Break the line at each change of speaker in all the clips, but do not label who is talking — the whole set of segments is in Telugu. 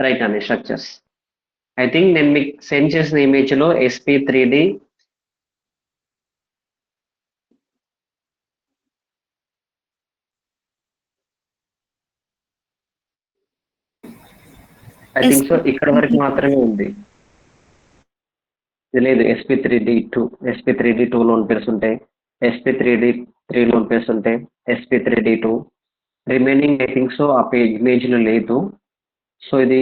రైట్ అండి స్ట్రక్చర్స్. ఐ థింక్ నేను మీకు సెండ్ చేసిన ఇమేజ్ లో SP3D ఐ థింక్ సో ఇక్కడ వరకు మాత్రమే ఉంది. ఇది లేదు SP3D2 SP3D2 లోన్ పేర్స్ ఉంటాయి, SP3D3 లోన్ పేర్స్ ఉంటాయి, SP3D2 remaining I think so ఆ పేజ్ ఇమేజ్ లో లేదు. సో ఇది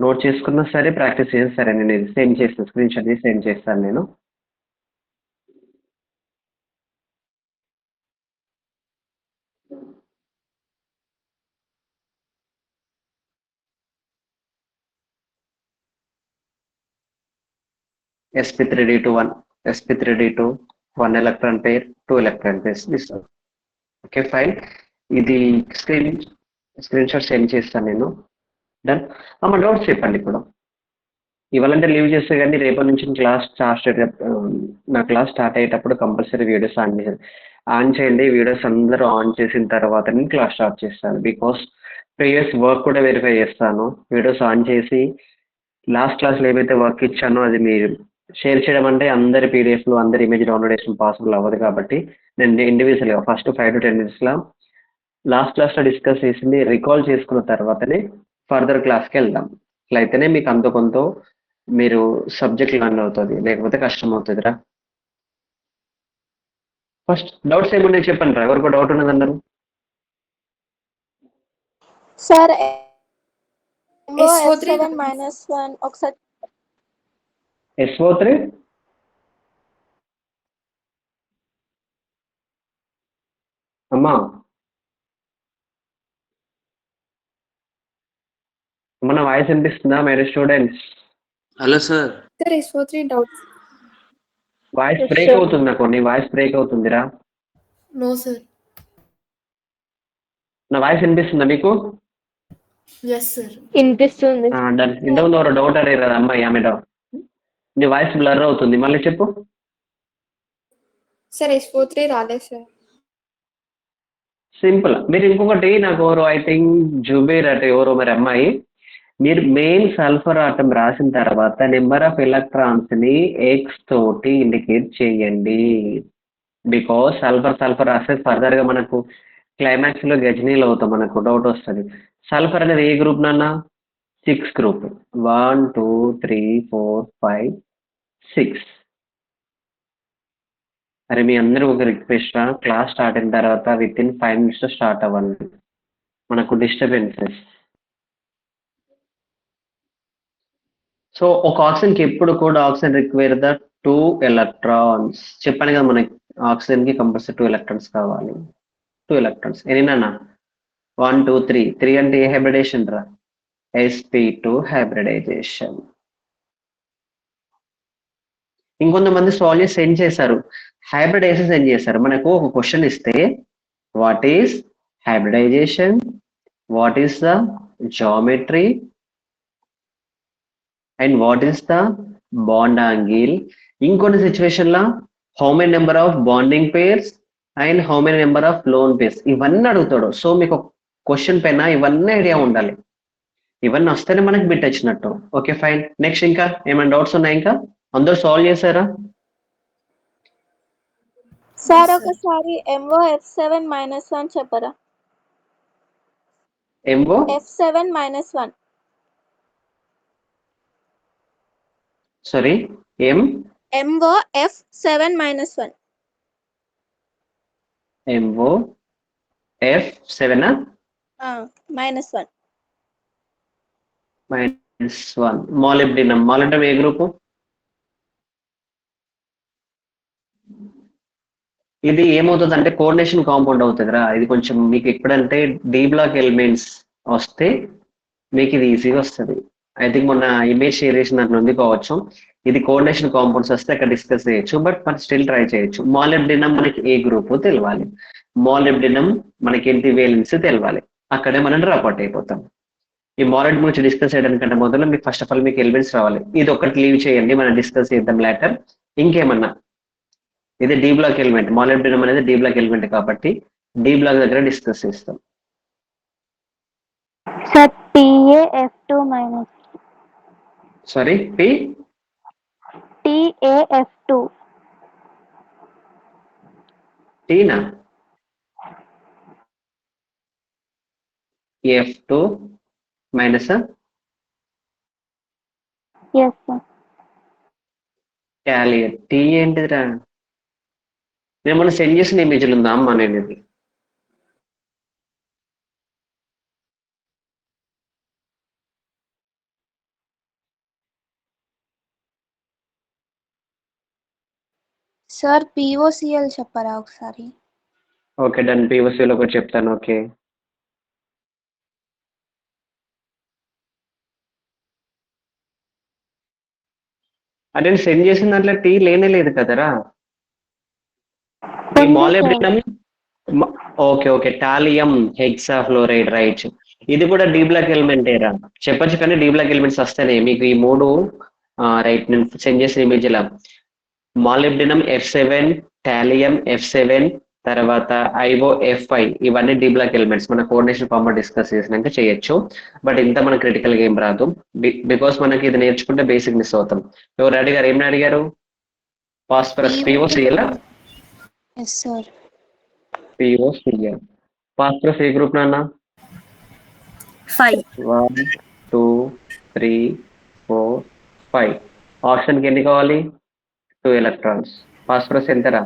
నోట్ చేసుకున్నా సరే ప్రాక్టీస్ చేసిన సరే నేను ఇది సెండ్ చేస్తాను, స్క్రీన్ షాట్ చేసి సెండ్ చేస్తాను నేను. SP3D2 SP3D2 1 electron pair 2 electron pairs ఇస్తాను. ఓకే ఫైన్, ఇది స్క్రీన్ షాట్ సెండ్ చేస్తాను నేను. డన్. అమ్మ డౌట్స్ చెప్పండి. ఇప్పుడు ఇవాళంటే లీవ్ చేస్తే కానీ రేపటి నుంచి క్లాస్ నా క్లాస్ స్టార్ట్ అయ్యేటప్పుడు కంపల్సరీ వీడియోస్ ఆన్ చేయండి. వీడియోస్ అందరూ ఆన్ చేసిన తర్వాత నేను క్లాస్ స్టార్ట్ చేస్తాను. బికాస్ ప్రీవియస్ వర్క్ కూడా వెరిఫై చేస్తాను. వీడియోస్ ఆన్ చేసి లాస్ట్ క్లాస్లో ఏమైతే వర్క్ ఇచ్చానో అది మీరు షేర్ చేయడం అంటే అందరి పీడిఎఫ్లు అందరి ఇమేజ్ డౌన్లోడ్ చేసిన పాసిబుల్ అవ్వదు కాబట్టి నేను ఇండివిజువల్గా ఫస్ట్ 5 to 10 minutesలో లాస్ట్ క్లాస్లో డిస్కస్ చేసింది రికాల్ చేసుకున్న తర్వాతనే ఫర్దర్ క్లాస్కి వెళ్దాం. ఇట్లా అయితేనే మీకు అంత కొంత మీరు సబ్జెక్ట్ లర్న్ అవుతుంది, లేకపోతే కష్టం అవుతుందిరా. ఫస్ట్ డౌట్స్ ఏమున్నాయి చెప్పండి రా, ఎవరికి డౌట్ ఉన్నది అన్నారు?
సార్ F7-1 ఒకసారి
SO3 అమ్మా మన వాయిస్ వినిపిస్తుందా madam students?
Hello sir.
Sir SO3 doubts.
Voice break అవుతుంది నాకు, నీ వాయిస్ బ్రేక్ అవుతుందిరా.
No sir.
నా వాయిస్ వినిపిస్తుందా మీకు?
yes సార్ వినిపిస్తుంది.
డన్. ఇంతకుముందు ఒక డౌట్ అడిగారు కదా అమ్మాయి, ఆమె డౌట్. నీ వాయిస్ బ్లర్ అవుతుంది, మళ్ళీ చెప్పు.
సార్ SO3 రాలేదు సార్.
సింపుల్. మీరు ఇంకొకటి నాకు ఎవరు ఐ థింక్ జుబేర్ అంటే ఎవరో మరి అమ్మాయి, మీరు మెయిన్ సల్ఫర్ ఆటం రాసిన తర్వాత నెంబర్ ఆఫ్ ఎలక్ట్రాన్స్ ని ఎక్స్ తోటి ఇండికేట్ చేయండి. బికాస్ సల్ఫర్ రాస్తే ఫర్దర్ గా మనకు క్లైమాక్స్ లో గజనీలు అవుతాం, మనకు డౌట్ వస్తుంది. సల్ఫర్ అనేది ఏ గ్రూప్ నాన్న? 6 గ్రూప్. 1 2 3 4 5 6. అరే మీ అందరూ ఒక రిక్వెస్ట్, క్లాస్ స్టార్ట్ అయిన తర్వాత విత్ ఇన్ 5 minutes స్టార్ట్ అవ్వండి, మనకు డిస్టర్బెన్సెస్. సో ఒక ఆక్సిజన్కి ఎప్పుడు కూడా ఆక్సిజన్ రిక్వైర్ ద 2 electrons. చెప్పాను కదా మనకి ఆక్సిజన్కి కంపల్సరీ 2 electrons కావాలి. 2 electrons ఎన్నినా? 1 2 3. 3 అంటే ఏ హైబ్రిడేషన్ రా? sp2 hybridisation. ఇంకొంతమంది సాల్వ్ చేసి సెండ్ చేశారు, హైబ్రిడైజేషన్ సెండ్ చేశారు. మనకు ఒక క్వశ్చన్ ఇస్తే what is hybridization, what is the geometry and what is the bond angle. ఇంకొన్ని సిచ్యువేషన్ లా how many number of bonding pairs and how many number of lone pairs ఇవన్నీ అడుగుతాడు. సో మీకు క్వశ్చన్ పైన ఇవన్నీ ఐడియా ఉండాలి, ఇవన్నీ వస్తేనే మనకి బిట్ వచ్చినట్టు. Okay fine. నెక్స్ట్ ఇంకా ఏమైనా డౌట్స్ ఉన్నాయి? ఇంకా అందరూ సాల్వ్ చేశారా?
సార్ ఒకసారి MO F7-1 చెప్పరా?
MO
F7-1
sorry
MO F7-1
MO F7
-1
-1 molybdenum. Molybdenum ఏ గ్రూపు? ఇది ఏమవుతుంది అంటే కోఆర్డినేషన్ కాంపౌండ్ అవుతుంది రా. ఇది కొంచెం మీకు ఎప్పుడంటే డి బ్లాక్ ఎలిమెంట్స్ వస్తే మీకు ఇది ఈజీగా వస్తుంది. ఐ థింక్ మొన్న ఇమేజ్ షేర్ చేసిన దాంట్లో ఉంది కావచ్చు. ఇది కోఆర్డినేషన్ కాంపౌండ్స్ వస్తే అక్కడ డిస్కస్ చేయొచ్చు, బట్ మనం స్టిల్ ట్రై చేయొచ్చు. మాలిబ్డినం మనకి ఏ గ్రూప్ తెలియాలి, మాలిబ్డినం మనకి ఏంటి వేలెన్స్ తెలియాలి, అక్కడే మనం డ్రాప్ అవుట్ అయిపోతాం. ఈ మాలిబ్డినం గురించి డిస్కస్ చేయడానికంటే మొదలు మీకు ఫస్ట్ ఆఫ్ ఆల్ మీకు ఎలిమెంట్స్ రావాలి. ఇది ఒకటి లీవ్ చేయండి, మనం డిస్కస్ చేద్దాం లేటర్. ఇంకేమన్నా ఇది డి బ్లాక్ ఎలిమెంట్, మాలిబ్డినం అనేది డి బ్లాక్ ఎలిమెంట్ కాబట్టి డి బ్లాక్ దగ్గర డిస్కస్ చేస్తాం.
Sir
TaF2 minus
sorry
TaF2
టీనా F2 మైనస్
yes sir.
క్యాలియర్ టీ ఏంటిదిరా? నేను మొన్న సెండ్ చేసిన ఇమేజ్లు ఉందా అమ్మా నేను ఇది?
సార్ పిఓసిఎల్ చెప్పరా ఒకసారి?
Okay done. పిఓసిలో కూడా చెప్తాను. ఓకే అదే సెండ్ చేసిన దాంట్లో టీ లేనే లేదు కదరా. ఈ
ఉంది
మాలిబ్డినం okay okay thallium hexafluoride right. ఇది కూడా డి బ్లాక్ ఎలిమెంట్ ఏరా చెప్పచ్చు, కానీ డి బ్లాక్ ఎలిమెంట్స్ వస్తేనే మీకు ఈ మూడు రైట్. నేను సెండ్ చేసిన ఇమేజ్ ఇలా మాలిబ్డినం F7, టాలియం F7, తర్వాత ఐఓ F5 ఇవన్నీ డి బ్లాక్ ఎలిమెంట్స్. మన కోఆర్డినేషన్ ఫార్మ్ డిస్కస్ చేసినాక చేయొచ్చు, బట్ ఇంత మన క్రిటికల్ గేమ్ రాదు బికాస్ మనకి ఇది నేర్చుకుంటే బేసిక్ మిస్ అవుతాం. ఎవరు అడిగారు? ఏమని అడిగారు? Phosphorus POCL.
Yes sir.
POCL phosphorus ఏ గ్రూప్ నాన్న?
5.
1 2 3 4 5. ఆప్షన్కి ఎన్ని కావాలి? 2 ఎలక్ట్రాన్స్. ఫాస్ఫరస్ ఎంతరా?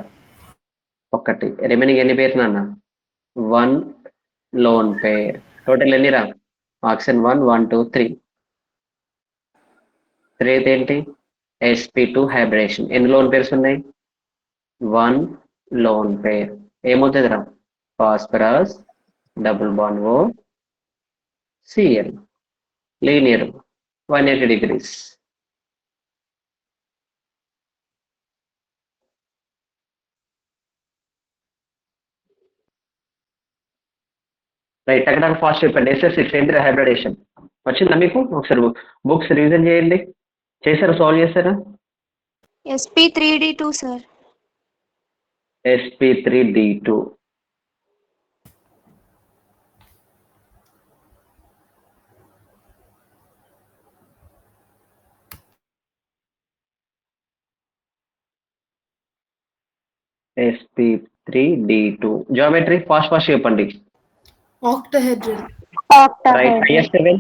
1. రిమైనింగ్ ఎన్ని పేర్స్ నాన్న? 1 లోన్ పేర్. టోటల్ ఎన్నిరా? ఆప్షన్ 1 1 2 3. 3 ఏంటి? sp2 hybridisation. ఎన్ని లోన్ పేర్స్ ఉన్నాయి? 1 లోన్ పేర్. ఏమవుతుందిరా? Phosphorus double bond O Cl linear 180 degrees. Right. అక్కడ ఫాస్ట్ చెప్పండి. SS6 ఏంటి హైబ్రిడేషన్ వచ్చిందా మీకు? ఒకసారి బుక్స్ రివిజన్ చేయండి. చేశారా? సాల్వ్ చేశారా?
sp3d2 sir.
sp3d2. sp3d2 geometry fast చెప్పండి.
Octahedral.
Right. IS7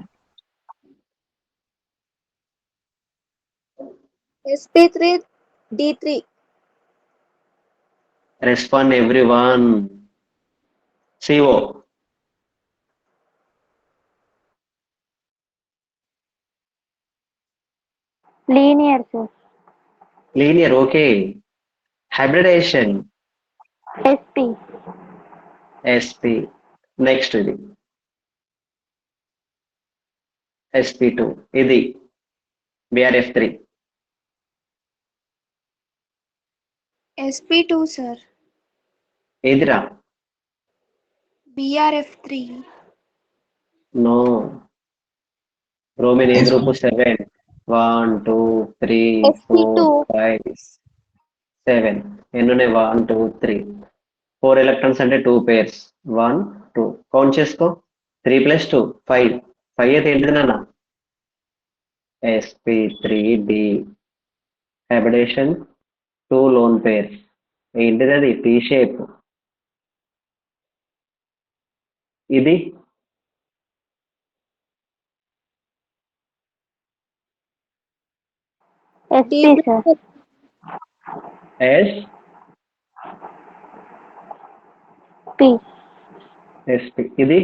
sp3d3.
Respond everyone. CO
linear sir.
Linear. Okay. Hybridisation sp. Next ఇది sp2. ఇది BRF3.
sp2 sir.
ఏదిరా?
brf3.
నో. రోమిన్ ఏ గ్రూప్? 7. 1 2 3
sp2.
4 5 7. ఎన్ని ఉన్నాయి? 1 2 3 4 ఎలక్ట్రాన్స్ అంటే 2 పేర్స్. 1 2 కౌంట్ చేసుకో. 3 + 2 5. 5 అయితే ఏంటిది నాన్న? sp3d hybridisation 2 loan pairs. ఏంటిది అది? Tea shape. ఇది
sp sir.
S
p
sp. ఇది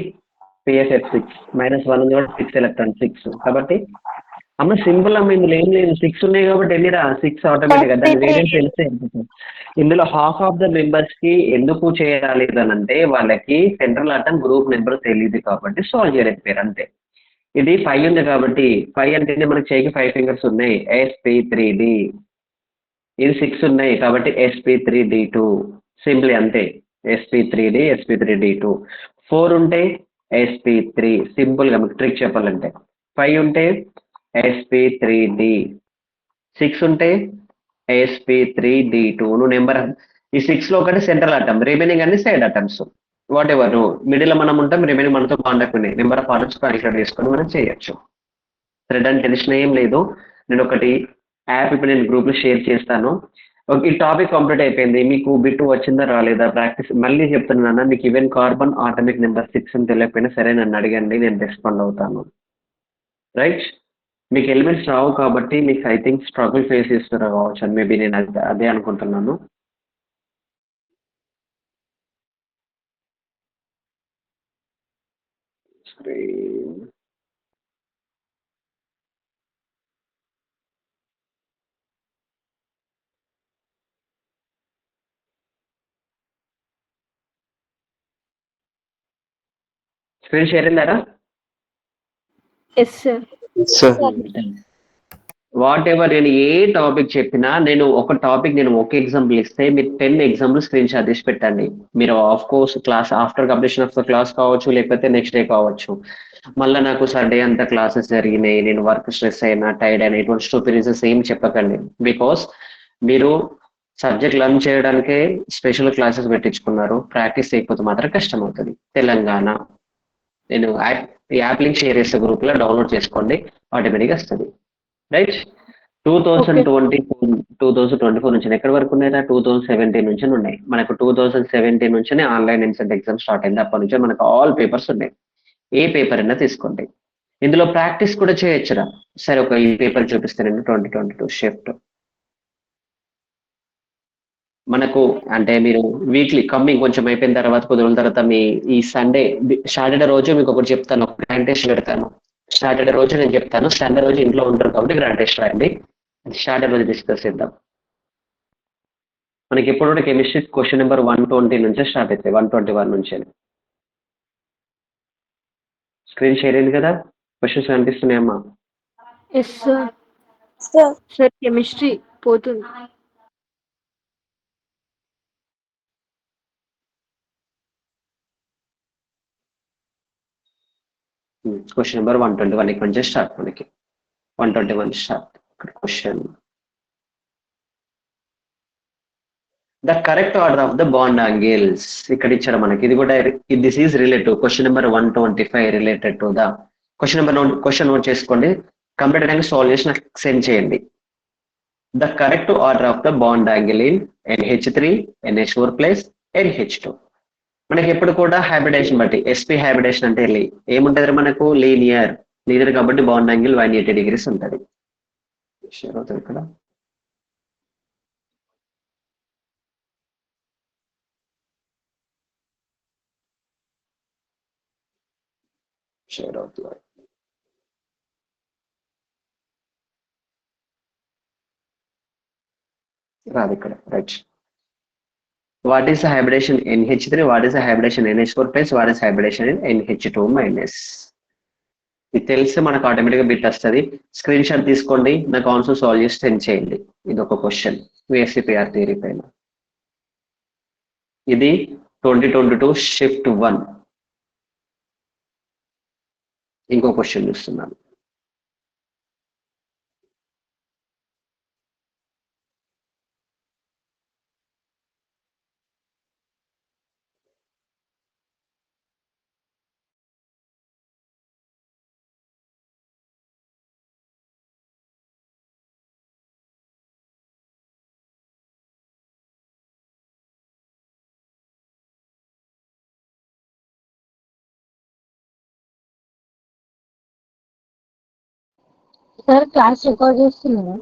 PSF6 -1 ఉంది కాబట్టి 6 ఎలక్ట్రాన్ 6. కాబట్టి అమ్మ సింపుల్ అమ్మ, ఇందులో ఏం లేదు. 6 ఉన్నాయి కాబట్టి ఎన్నిరా? 6 ఆటోమేటిక్గా. దాని వేరియంట్ తెలిస్తే ఇందులో హాఫ్ ఆఫ్ ద మెంబర్స్ కి ఎందుకు చేయాలి అని అంటే వాళ్ళకి సెంట్రల్ ఆటమ్ గ్రూప్ నెంబర్ తెలియదు కాబట్టి సాల్వ్ చేయలేకపోయారు అంతే. ఇది 5 ఉంది కాబట్టి 5 అంటే మనకి చేయికి 5 ఫింగర్స్ ఉన్నాయి. sp3d. ఇది 6 ఉన్నాయి కాబట్టి sp3d2. సింప్లీ అంతే. sp3d sp3d2. 4 ఉంటే sp3. సింపుల్ గా మీకు ట్రిక్ చెప్పాలంటే 5 ఉంటే sp3d. 6 ఉంటే sp3d2. నువ్వు నెంబర్ ఈ 6 లో ఒకటి సెంట్రల్ ఆటమ్, రిమైనింగ్ అన్ని side atoms. What ever middle మనం ఉంటాం, రిమైనింగ్ మనతో కాంటాక్ట్ ఉన్నాయి, నెంబర్ ఆఫ్ ఆర్డర్స్ క్యాలిక్యులేట్ చేసుకొని మనం చేయొచ్చు. సరే దాని టెన్షన్ ఏం లేదు. నేను ఒకటి యాప్ ఇప్పుడు నేను గ్రూప్లో షేర్ చేస్తాను. ఈ టాపిక్ కంప్లీట్ అయిపోయింది. మీకు బిట్ వచ్చిందా రాలేదా ప్రాక్టీస్ మళ్ళీ చెప్తున్నాను. మీకు ఈవెన్ కార్బన్ ఆటమిక్ నెంబర్ 6 అని తెలియకపోయినా సరే నన్ను అడగండి, నేను రెస్పాండ్ అవుతాను. రైట్, మీకు ఎలిమెంట్స్ రావు కాబట్టి మీకు ఐ థింక్ స్ట్రగుల్ ఫేస్ చేస్తున్నారు కావచ్చు అని మేబీ నేను అదే అనుకుంటున్నాను. స్క్రీన్ స్క్రీన్ షేర్ అయిందారా?
Yes, sir.
వాట్ ఎవర్ నేను ఏ టాపిక్ చెప్పినా, నేను ఒక టాపిక్ నేను ఒక ఎగ్జాంపుల్ ఇస్తే మీరు 10 ఎగ్జాంపుల్ స్క్రీన్ షాట్ తీసి పెట్టండి. మీరు of course class after completion of the class కావచ్చు, లేకపోతే నెక్స్ట్ డే కావచ్చు. మళ్ళీ నాకు సండే అంతా క్లాసెస్ జరిగినాయి, నేను వర్క్ స్ట్రెస్ అయినా టైర్డ్ అయినా ఇటువంటి స్టూపిడ్ రీజన్స్ ఏం చెప్పకండి. బికాస్ మీరు సబ్జెక్ట్ లర్న్ చేయడానికే స్పెషల్ క్లాసెస్ పెట్టించుకున్నారు, ప్రాక్టీస్ చేయకపోతే మాత్రం కష్టం అవుతుంది. తెలంగాణ నేను యాప్ లింక్ షేర్ చేస్తే గ్రూప్లో డౌన్లోడ్ చేసుకోండి, ఆటోమేటిక్గా వస్తుంది. రైట్, 2024 నుంచి ఎక్కడి వరకు ఉన్నాయా? 2017 నుంచి ఉన్నాయి మనకు. 2017 నుంచినే ఆన్లైన్ ఇన్సెంట్ ఎగ్జామ్ స్టార్ట్ అయింది. అప్పటి నుంచి మనకు ఆల్ పేపర్స్ ఉన్నాయి. ఏ పేపర్ అయినా తీసుకోండి, ఇందులో ప్రాక్టీస్ కూడా చేయొచ్చురా. సరే, ఒక ఈ పేపర్ చూపిస్తే నేను 2022 షిఫ్ట్ మనకు అంటే మీరు వీక్లీ కమ్మింగ్ కొంచెం అయిపోయిన తర్వాత కొద్ది రోజుల తర్వాత మీ ఈ సాటర్డే రోజు మీకు ఒకటి చెప్తాను, ఒక గ్రాండ్ టెస్ట్ పెడతాను. సాటర్డే రోజు నేను చెప్తాను, సండే రోజు ఇంట్లో ఉంటారు కాబట్టి గ్రాండ్ టెస్ట్ రాయండి. సాటర్డే రోజు డిస్కస్ చేద్దాం. మనకి ఎప్పుడు కూడా కెమిస్ట్రీ క్వశ్చన్ నెంబర్ 120 నుంచే స్టార్ట్ అవుతాయి, 121 నుంచి. స్క్రీన్ షేర్ అయింది కదా? క్వశ్చన్స్ కనిపిస్తున్నాయమ్మా?
Yes, sir.
Sir
Sir, chemistry పోతుంది.
క్వశ్చన్ నెంబర్ 121 ఇక్కడ నుంచి స్టార్ట్. మనకి 121 start. Question, the correct order of the bond angles ఇక్కడ ఇచ్చారు మనకి. ఇది కూడా this is relative. Question number 125 related to the question note చేసుకోండి. కంప్లీట్ అయ్యాక సాల్వ్ చేసి నాకు సెండ్ చేయండి. The correct order of the bond angle in NH3, NH4 plus NH2. మనకి ఎప్పుడు కూడా హైబ్రిడేషన్ బట్టి sp హైబ్రిడేషన్ అంటే ఏముంటది మనకు? లీనియర్ కాబట్టి బాండ్ యాంగిల్ 180 degrees ఉంటుంది. షేర్ అవుతుంది ఇక్కడ. షేర్ అవుతుంది. రాదు ఇక్కడ. Right, what is the hybridisation NH3, what is the hybridisation NH4 plus, what is hybridisation in NH2 minus. ఇది తెలిస్తే మనకు ఆటోమేటిక్గా బిట్ వస్తుంది. స్క్రీన్ షాట్ తీసుకోండి, నాకు ఆన్సర్ సాల్వ్ చేసి సెండ్ చేయండి. ఇది ఒక క్వశ్చన్ VSCPR థియరీ పైన. ఇది 2022 షిఫ్ట్ 1. ఇంకో క్వశ్చన్ చూస్తున్నాను.
సార్ క్లాస్ రికార్డ్ చేస్తున్నారా?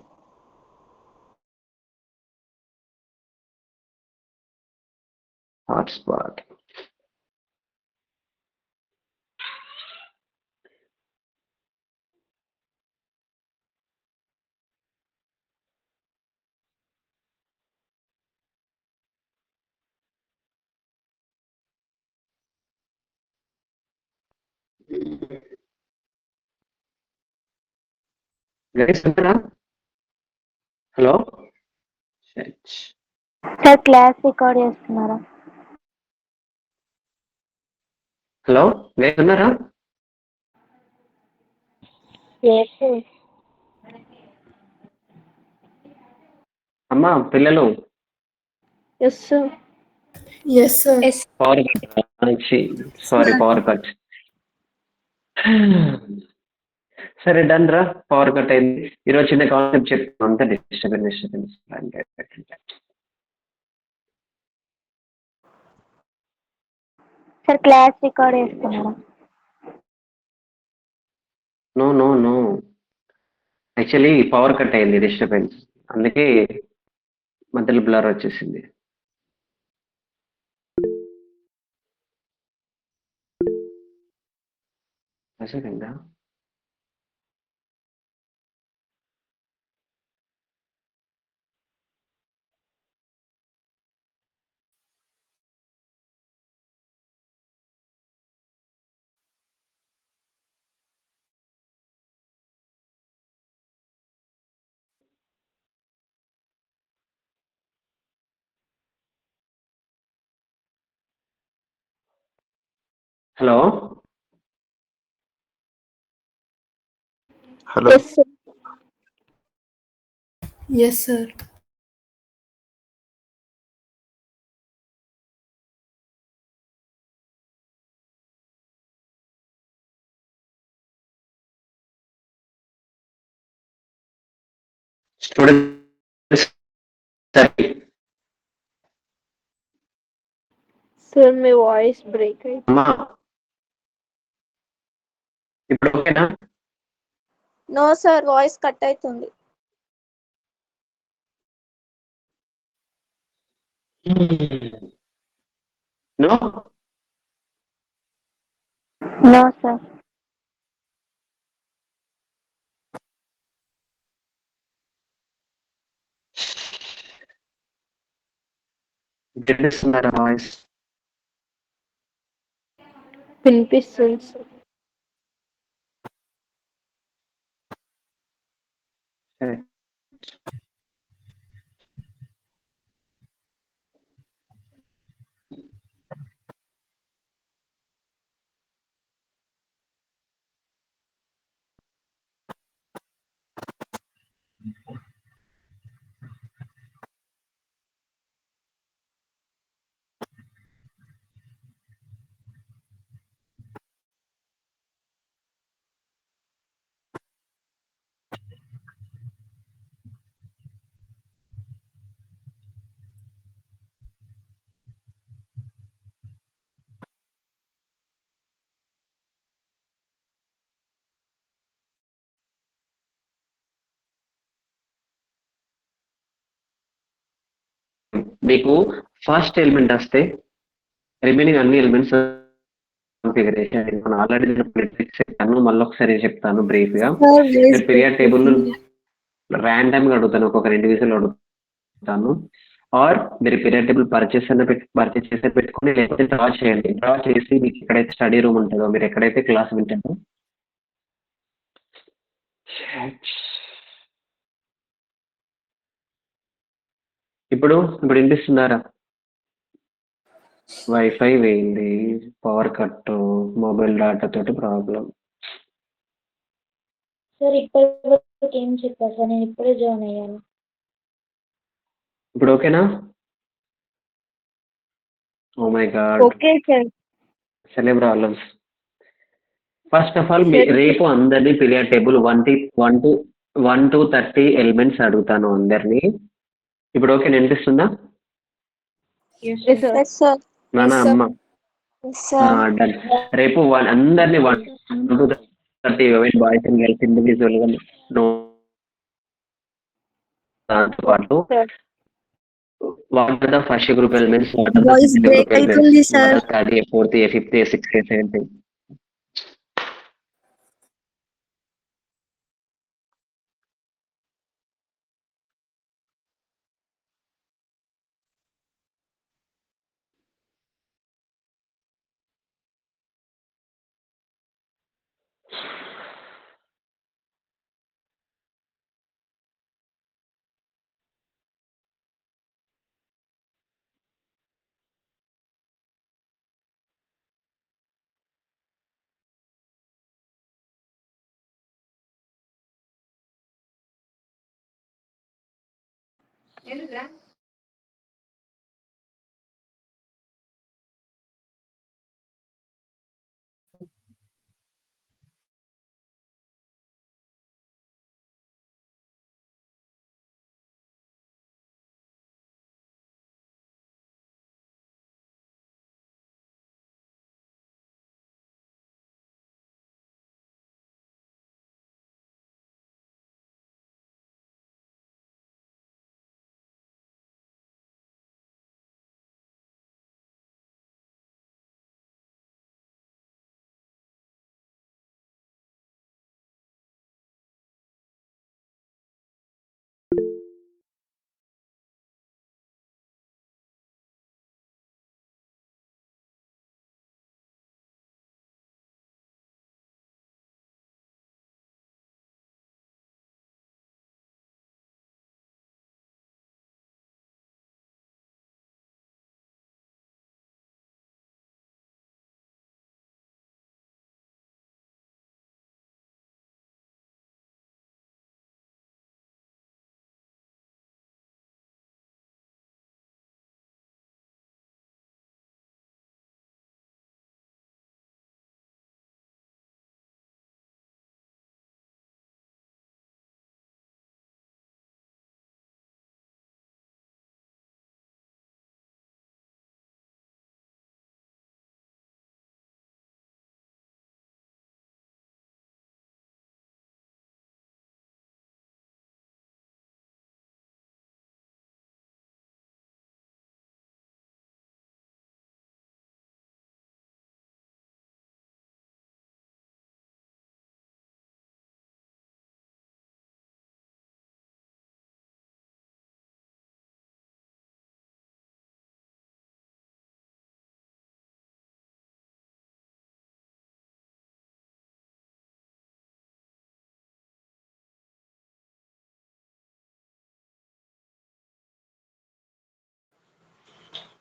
హాట్స్పాట్. గైస్ ఉన్నారా? హలో,
సార్ క్లాస్ రికార్డ్ చేస్తున్నారా?
హలో గైస్ ఉన్నారా? అమ్మా పిల్లలు
Yes, sir.
Yes, sir.
Yes.
Power sorry power cut. సరే డన్ రా, పవర్ కట్ అయింది. ఈరోజు చిన్న కాన్సెప్ట్ చెప్తాను అంతే. డిస్టర్బెన్స్
సార్ క్లాస్ రికార్డ్ చేస్తున్నారా?
నో యాక్చువల్లీ పవర్ కట్ అయింది, డిస్టర్బెన్స్, అందుకే మధ్యలో బ్లర్ వచ్చేసింది. అసలు hello
hello
yes sir.
Yes sir.
Student
sir మీ వాయిస్ బ్రేక్ అయింది.
అమ్మా ఇప్పుడు ఓకేనా?
నో సార్, వాయిస్ కట్ అవుతుంది.
No
no sir.
వినిపిస్తున్నారా వాయిస్?
వినిపిస్తుంది సార్.
సరే. మీకు ఫస్ట్ ఎలిమెంట్ వస్తే రిమైనింగ్ అన్ని ఎలిమెంట్స్ కాన్ఫిగరేషన్ నేను ఆల్రెడీ చెప్పాను, మళ్ళీ ఒకసారి చెప్తాను బ్రీఫ్ గా. మీరు పీరియడ్ టేబుల్ ర్యాండమ్ గా అడుగుతాను, ఒక్కొక్క ఇండివిజువల్ అడుగుతాను. ఆర్ మీరు పీరియడ్ టేబుల్ పర్చేస్ చేస్తే పెట్టుకుని, లేకపోతే డ్రా చేయండి. డ్రా చేసి మీకు ఎక్కడైతే స్టడీ రూమ్ ఉంటుందో, మీరు ఎక్కడైతే క్లాస్ వింటారో ఇప్పుడు వినిపిస్తున్నారా? వైఫై వేయింది, పవర్ కట్, మొబైల్ డేటా తోటి ప్రాబ్లం.
సార్ ఇప్పటివరకు ఏం చెప్పారు సార్? నేను ఇప్పుడే జాయిన్ అయ్యాను.
ఇప్పుడు ఓకేనా? Oh my god,
okay sir.
సెలె problems. First of all
Sure.
రేపు అందరినీ పీరియడ్ టేబుల్ 1 to 30 ఎలిమెంట్స్ అడుగుతాను అందరినీ. ఇప్పుడు ఓకే వినిపిస్తుందా?
Yes sir.
Yes sir.
నాన్న
Yes, sir.
అమ్మ
ఎస్ సార్.
డన్. రేపు అందరినీ 1 to 30 boys and girls individual గా దాంతో పాటు
Sir.
What are the first group elements,
Voice break అవుతుంది, sir.
Third, fourth, fifth, sixth, seventh.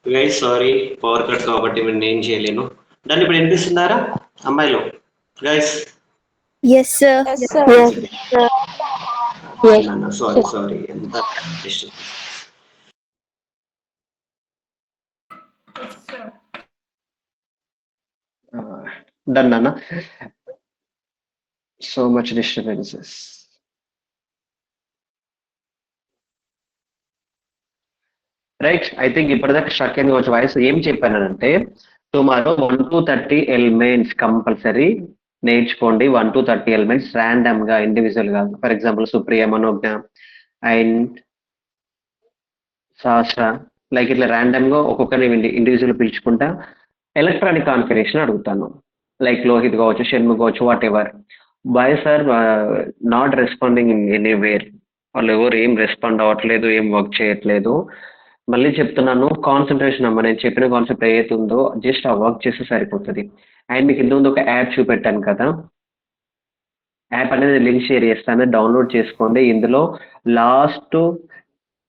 Guys sorry, power cut కాబట్టి నేను ఏం చేయలేను. దాన్ని ఇప్పుడు వినిపిస్తున్నారా అమ్మాయిలు? Guys
Yes, sir.
Yes sir.
Sorry sorry, ఎంత డన్ అన్న. So much disturbances. Right, I think ఇప్పటిదాకా స్ట్రక్ అయింది కొంచెం వాయిస్. ఏం చెప్పానంటే టుమారో 1 to 30 ఎలిమెంట్స్ కంపల్సరీ నేర్చుకోండి. 1 to 30 ఎలిమెంట్స్ ర్యాండమ్ గా, ఇండివిజువల్ గా. For example Supriya, Manognya and Shastra, like ఇట్లా ర్యాండమ్ గా ఒక్కొక్కరిని ఇండివిజువల్ పిలుచుకుంటా ఎలక్ట్రానిక్ కాన్ఫిగరేషన్ అడుగుతాను. లైక్ లోహిత్ కావచ్చు, షణ్ముఖ్ కావచ్చు, whatever. Boy sir not responding in anywhere, వాళ్ళు ఎవరు ఏం రెస్పాండ్ అవ్వట్లేదు, ఏం వర్క్ చేయట్లేదు. మళ్ళీ చెప్తున్నాను, కాన్సన్ట్రేషన్ అమ్మ. నేను చెప్పిన కాన్సెప్ట్ ఏదైతే ఉందో జస్ట్ ఆ వర్క్ చేస్తే సరిపోతుంది. అండ్ మీకు ఇంతకుముందు ఒక యాప్ చూపెట్టాను కదా, యాప్ అనేది లింక్ షేర్ చేస్తాను, డౌన్లోడ్ చేసుకోండి. ఇందులో last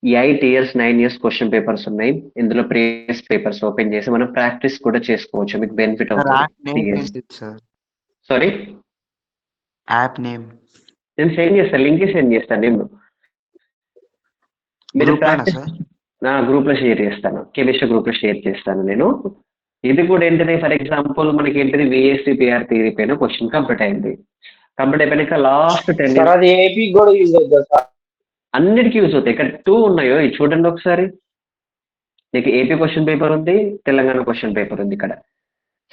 8 years 9 years question papers ఉన్నాయి. ఇందులో ప్రీవియస్ పేపర్స్ ఓపెన్ చేసి మనం ప్రాక్టీస్ కూడా చేసుకోవచ్చు, మీకు బెనిఫిట్ అవుతుంది. సారీ,
యాప్ నేమ్
నేను సెండ్ చేస్తాను, లింక్ సెండ్ చేస్తాను. నేను మీరు నా గ్రూప్ లో షేర్ చేస్తాను, కెమిస్ట్రీ గ్రూప్ లో షేర్ చేస్తాను నేను. ఇది కూడా ఏంటిది, ఫర్ ఎగ్జాంపుల్ మనకి ఏంటిది, విఎస్సి పిఆర్ థియరీ పైన క్వశ్చన్ కంప్లీట్ అయింది. కంప్లీట్ అయిపోయినాక లాస్ట్ 10 years అన్నిటికీ యూజ్ అవుతాయి. ఇక్కడ 2 ఉన్నాయో ఇది చూడండి ఒకసారి. నీకు ఏపీ క్వశ్చన్ పేపర్ ఉంది, తెలంగాణ క్వశ్చన్ పేపర్ ఉంది. ఇక్కడ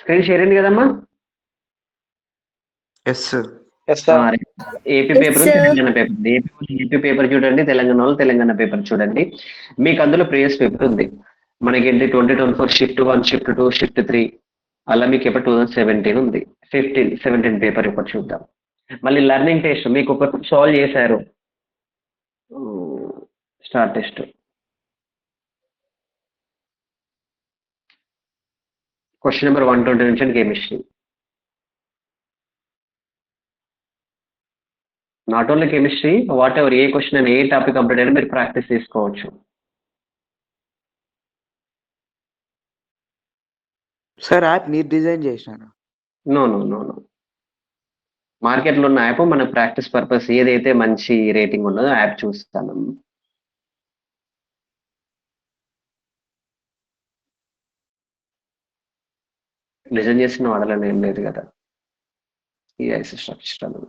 స్క్రీన్ షేర్ అయింది కదమ్మా. ఏపీ పేపర్ ఉంది, తెలంగాణ పేపర్ ఉంది. ఏపీ పేపర్ చూడండి, తెలంగాణ వాళ్ళు తెలంగాణ పేపర్ చూడండి. మీకు అందులో ప్రీవియస్ పేపర్ ఉంది. మనకేంటి 2024 షిఫ్ట్ 1, షిఫ్ట్ 2, షిఫ్ట్ 3, అలా మీకు ఇప్పుడు 2017 ఉంది. 17 పేపర్ ఇప్పుడు చూద్దాం. మళ్ళీ లెర్నింగ్ టెస్ట్ మీకు ఒక సాల్వ్ చేశారు. స్టార్ టెస్ట్ క్వశ్చన్ నెంబర్ 120 నుంచి chemistry. Not only chemistry, what ever, A question అయినా, ఏ టాపిక్ కంప్లీట్ అయినా మీరు ప్రాక్టీస్ చేసుకోవచ్చు.
సార్ యాప్ మీరు డిజైన్ చేసినారా?
నో నో నో నో, మార్కెట్లో ఉన్న యాప్ మన ప్రాక్టీస్ పర్పస్ ఏదైతే మంచి రేటింగ్ ఉన్నదో యాప్ చూస్తాను. డిజైన్ చేసిన వాడాలని ఏం లేదు కదా ఈ ice structure.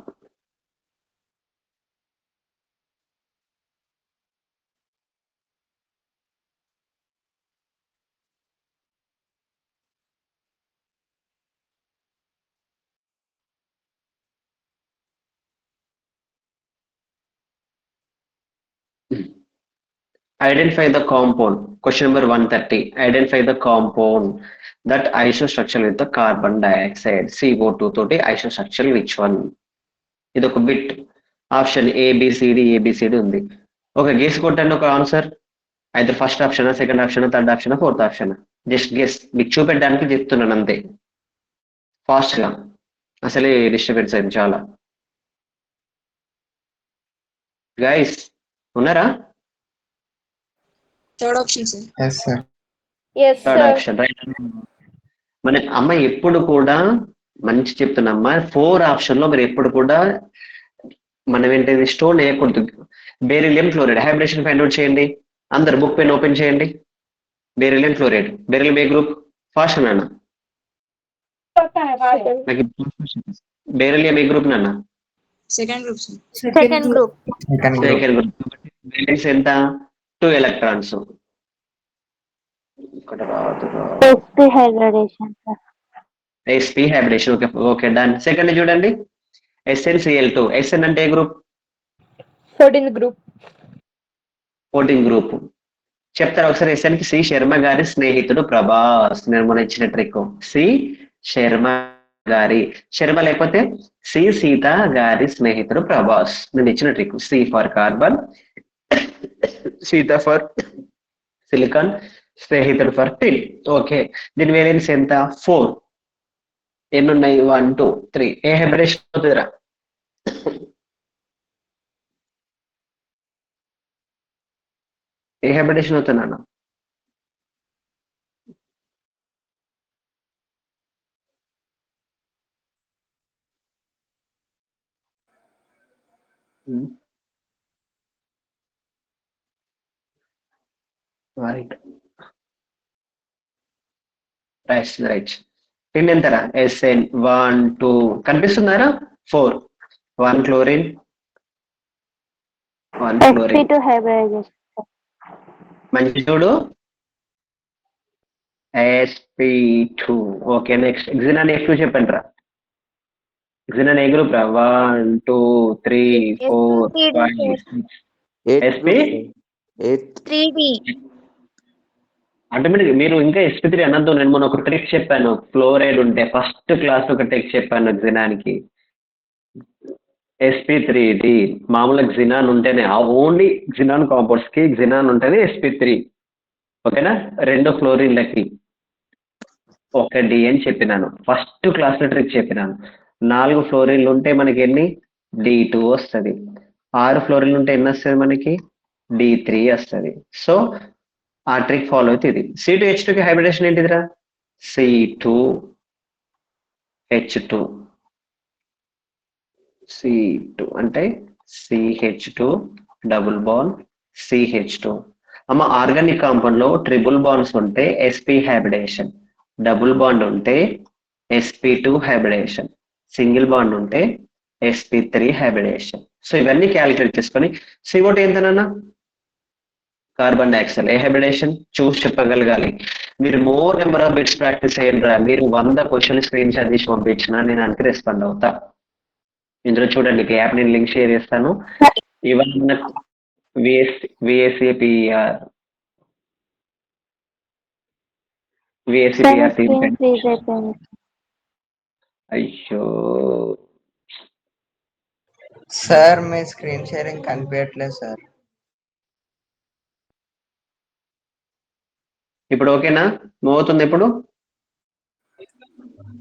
Identify the compound. Question number 130. Identify the compound that isostructural with the carbon dioxide. CO2 తోటి isostructural which one? ఇది ఒక బిట్. ఆప్షన్ ABCD ఉంది. ఒక గెస్ కొట్టండి ఒక ఆన్సర్. అయితే first option, second option, third option, fourth option. Just guess, మీకు చూపెట్టడానికి చెప్తున్నాను అంతే. ఫాస్ట్ గా, అసలే డిస్టర్బెన్స్ అయింది చాలా. గైస్ ఉన్నారా?
Third option sir.
Third option right. మన అమ్మ ఎప్పుడు కూడా మంచి చెప్తున్నమ్మా, 4 ఆప్షన్ లో మీరు ఎప్పుడు కూడా మనం ఏంటంటే స్టోన్ వేయకూడదు. Beryllium chloride hybridisation find out చేయండి. అందరు బుక్ పెన్ ఓపెన్ చేయండి. బెరిలియం క్లోరైడ్, బెరిలియం ఏ గ్రూప్? ఫాస్ట్ నాన్న, బెరిలియం ఏ గ్రూప్ నాన్న?
Second group sir.
Second group.
Second group. Balance ఎంత? 2 electrons. ఇక్కడ రాదు.
sp hybridization sir.
sp hybridization. Okay okay done. Second చూడండి, SnCl2. Sn అంటే ఏ గ్రూప్?
14th group.
14 గ్రూప్. చెప్తారా ఒకసారి? SN కి సి శర్మ గారి స్నేహితుడు ప్రభాస్. నేను మొన్న ఇచ్చిన ట్రిక్. సి శర్మ గారి, శర్మ లేకపోతే సి సీత గారి స్నేహితుడు ప్రభాస్. నేను ఇచ్చిన trick. C for carbon, Sita for silicon, స్నేహితుడు ఫర్ టిన్. ఓకే, దీని వేరియన్స్ ఎంత? 4. ఎన్ని ఉన్నాయి? 1 2 3. ఏ హైబ్రిడేషన్ అవుతుందిరా? ఏ హైబ్రిడేషన్ అవుతుందన్న? రైట్ రైట్ పిండి ఎంతరా SN 1 2 కనిపిస్తున్నారా 4 1 chlorine 1 chlorine
sp2 hybridization.
మంచి చూడు sp2 ఓకే నెక్స్ట్ ఎగ్జినాన్ F2 చెప్పండి రా ఎగ్జినాన్ ఏ గ్రూప్ రా 1 2 3 4 5 SP
3D.
ఆటోమేటిక్ మీరు ఇంకా SP3 అనద్దు. నేను మొన్న ఒక ట్రిక్ చెప్పాను, ఫ్లోరైడ్ ఉంటే ఫస్ట్ క్లాస్ ఒక ట్రిక్ చెప్పాను జినానికి. SP3 మామూలుగా జినాన్ ఉంటేనే ఓన్లీ జినాన్ కాంపౌండ్స్ కి జినాన్ ఉంటేనే SP3 ఓకేనా. 2 ఫ్లోరిన్లకి 1 D అని చెప్పినాను, ఫస్ట్ క్లాస్ లో ట్రిక్ చెప్పినాను. 4 ఫ్లోరిన్లు ఉంటే మనకి ఎన్ని D2 వస్తుంది, 6 ఫ్లోరిన్లు ఉంటే ఎన్ని వస్తుంది మనకి D3 వస్తుంది. సో ఆ ట్రిక్ ఫాలో అయితే ఇది. C2H2కి హైబ్రిడేషన్ ఏంటిదిరా C2H2 అంటే CH2 డబుల్ బాండ్ CH2. అమ్మ ఆర్గానిక్ కాంపౌండ్ లో ట్రిపుల్ బాండ్స్ ఉంటే SP హైబ్రిడేషన్, డబుల్ బాండ్ ఉంటే SP2 హైబ్రిడేషన్, సింగిల్ బాండ్ ఉంటే SP3 హైబ్రిడేషన్. సో ఇవన్నీ క్యాలిక్యులేట్ చేసుకొని CO2 ఎంతనన్నా కార్బన్ డైఆక్సైడ్ ఏ హైబ్రిడేషన్ చూసి చెప్పగలగాలి. మీరు more number of bits practice చేయండి. మీరు 100 క్వశ్చన్ స్క్రీన్ షాట్ తీసి పంపించినా నేను అందుకే రెస్పాండ్ అవుతా. ఇందులో చూడండి, యాప్ నేను లింక్ షేర్ చేస్తాను. ఇవన్నీ VSCPR అయ్యో
సార్ మీ స్క్రీన్ షేరింగ్ కనిపించట్లేదు సార్.
ఇప్పుడు ఓకేనా, మూవ్ అవుతుంది ఇప్పుడు.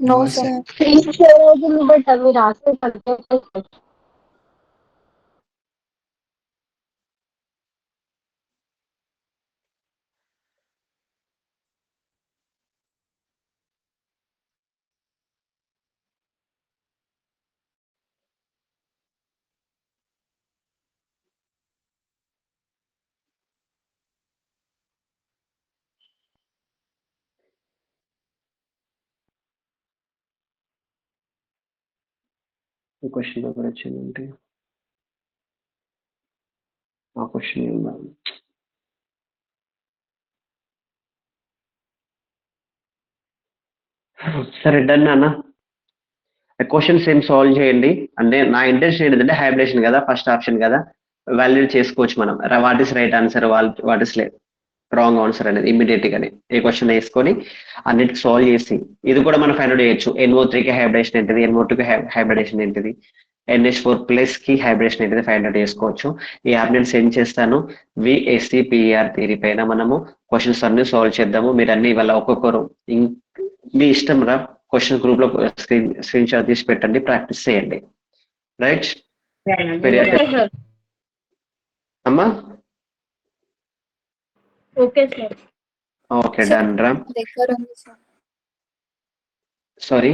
No sir.
బట్ అవి రాసే
క్వశ్చన్ పేపర్ వచ్చిందంటే ఆ క్వశ్చన్ సరే డన్ అన్న. క్వశ్చన్స్ ఏం సాల్వ్ చేయండి. అంటే నా ఇంటెన్షన్ ఏంటంటే హైబ్రిడేషన్ కదా, ఫస్ట్ ఆప్షన్ కదా, వాల్యుయేట్ చేసుకోవచ్చు మనం. What is right answer, what is wrong answer అనేది ఇమ్మీడియట్ గానే ఏ క్వశ్చన్ వేసుకొని అన్నిటికి సాల్వ్ చేసి ఇది కూడా మనం ఫైండ్ అవుట్ చేయొచ్చు. NO3కి హైబ్రిడేషన్ ఏంటిది, NO2కి హైబ్రిడేషన్ ఏంటిది, NH4+ కి హైబ్రిడేషన్ ఏంటిది ఫైండ్ అవుట్ చేసుకోవచ్చు. ఈ యాప్ నేను సెండ్ చేస్తాను. VSCPR థియరీ పైన మనము క్వశ్చన్స్ అన్ని సాల్వ్ చేద్దాము. మీరు అన్ని ఇవాళ ఒక్కొక్కరు మీ ఇష్టం రా, క్వశ్చన్ గ్రూప్ లో స్క్రీన్ షాట్ తీసి పెట్టండి, ప్రాక్టీస్ చేయండి. రైట్ అమ్మా.
Okay sir.
ఓకే డన్ రా.
దగ్గర ఉంది సార్.
సారీ,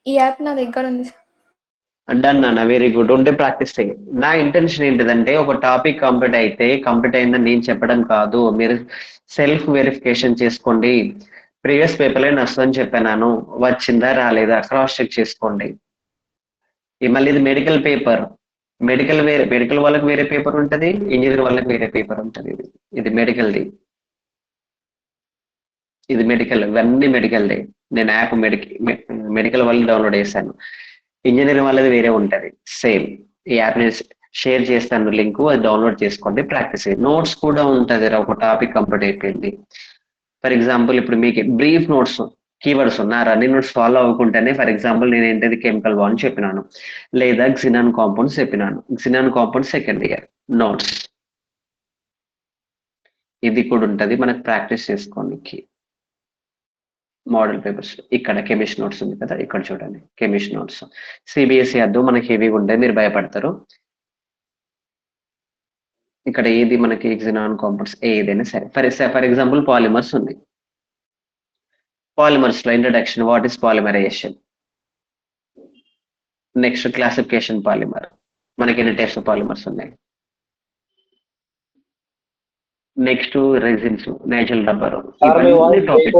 ఈ యాప్ నా దగ్గర ఉంది సార్.
డన్ అన్న, వెరీ గుడ్. ఉంటే ప్రాక్టీస్ చేయండి. నా ఇంటెన్షన్ ఏంటిదంటే ఒక టాపిక్ కంప్లీట్ అయితే కంప్లీట్ అయిందని నేను చెప్పడం కాదు, మీరు సెల్ఫ్ వెరిఫికేషన్ చేసుకోండి. ప్రీవియస్ పేపర్లో నేను వస్తుందని చెప్పాను, వచ్చిందా రాలేదా క్రాస్ చెక్ చేసుకోండి. మళ్ళీ ఇది మెడికల్ పేపర్, మెడికల్ వాళ్ళకి వేరే పేపర్ ఉంటుంది, ఇంజనీర్ వాళ్ళకి వేరే పేపర్ ఉంటుంది. ఇది మెడికల్ది, ఇది మెడికల్, ఇవన్నీ మెడికల్దే. నేను యాప్ మెడికల్ వాళ్ళని డౌన్లోడ్ చేశాను. ఇంజనీరింగ్ వాళ్ళది వేరే ఉంటుంది సేమ్. ఈ యాప్ నేను షేర్ చేస్తాను లింక్, అది డౌన్లోడ్ చేసుకోండి, ప్రాక్టీస్ చేయండి. నోట్స్ కూడా ఉంటుంది, ఒక టాపిక్ కంప్లీట్ అయిపోయింది. ఫర్ ఎగ్జాంపుల్ ఇప్పుడు మీకు బ్రీఫ్ నోట్స్ కీవర్డ్స్ నా రన్నింగ్ నోట్స్ ఫాలో అవ్వకుంటేనే, ఫర్ ఎగ్జాంపుల్ నేను ఏంటది కెమికల్ బాండ్ చెప్పినాను, లేదా క్సినాన్ కాంపౌండ్స్ చెప్పినాను. Xenon compound second year notes ఇది కూడా ఉంటుంది, మనకు ప్రాక్టీస్ చేసుకోనికి. మోడల్ పేపర్స్ ఇక్కడ కెమిస్ట్రీ నోట్స్ ఉంది కదా, ఇక్కడ చూడండి కెమిస్ట్రీ నోట్స్. CBSE అద్దు మనకి హెవీగా ఉంటాయి, మీరు భయపడతారు. ఇక్కడ ఏది మనకి క్సినాన్ కాంపౌండ్స్ ఏదైనా సరే, ఫర్ ఎగ్జాంపుల్ పాలిమర్స్ ఉంది. పాలిమర్స్ లో introduction, what is polymerisation, next classification polymer, మనకి ఎన్ని టైప్స్ ఆఫ్ పాలిమర్స్ ఉన్నాయి? నెక్స్ట్ రెజిన్స్, నేచురల్ రబ్బర్, ఇవన్నీ టాపిక్.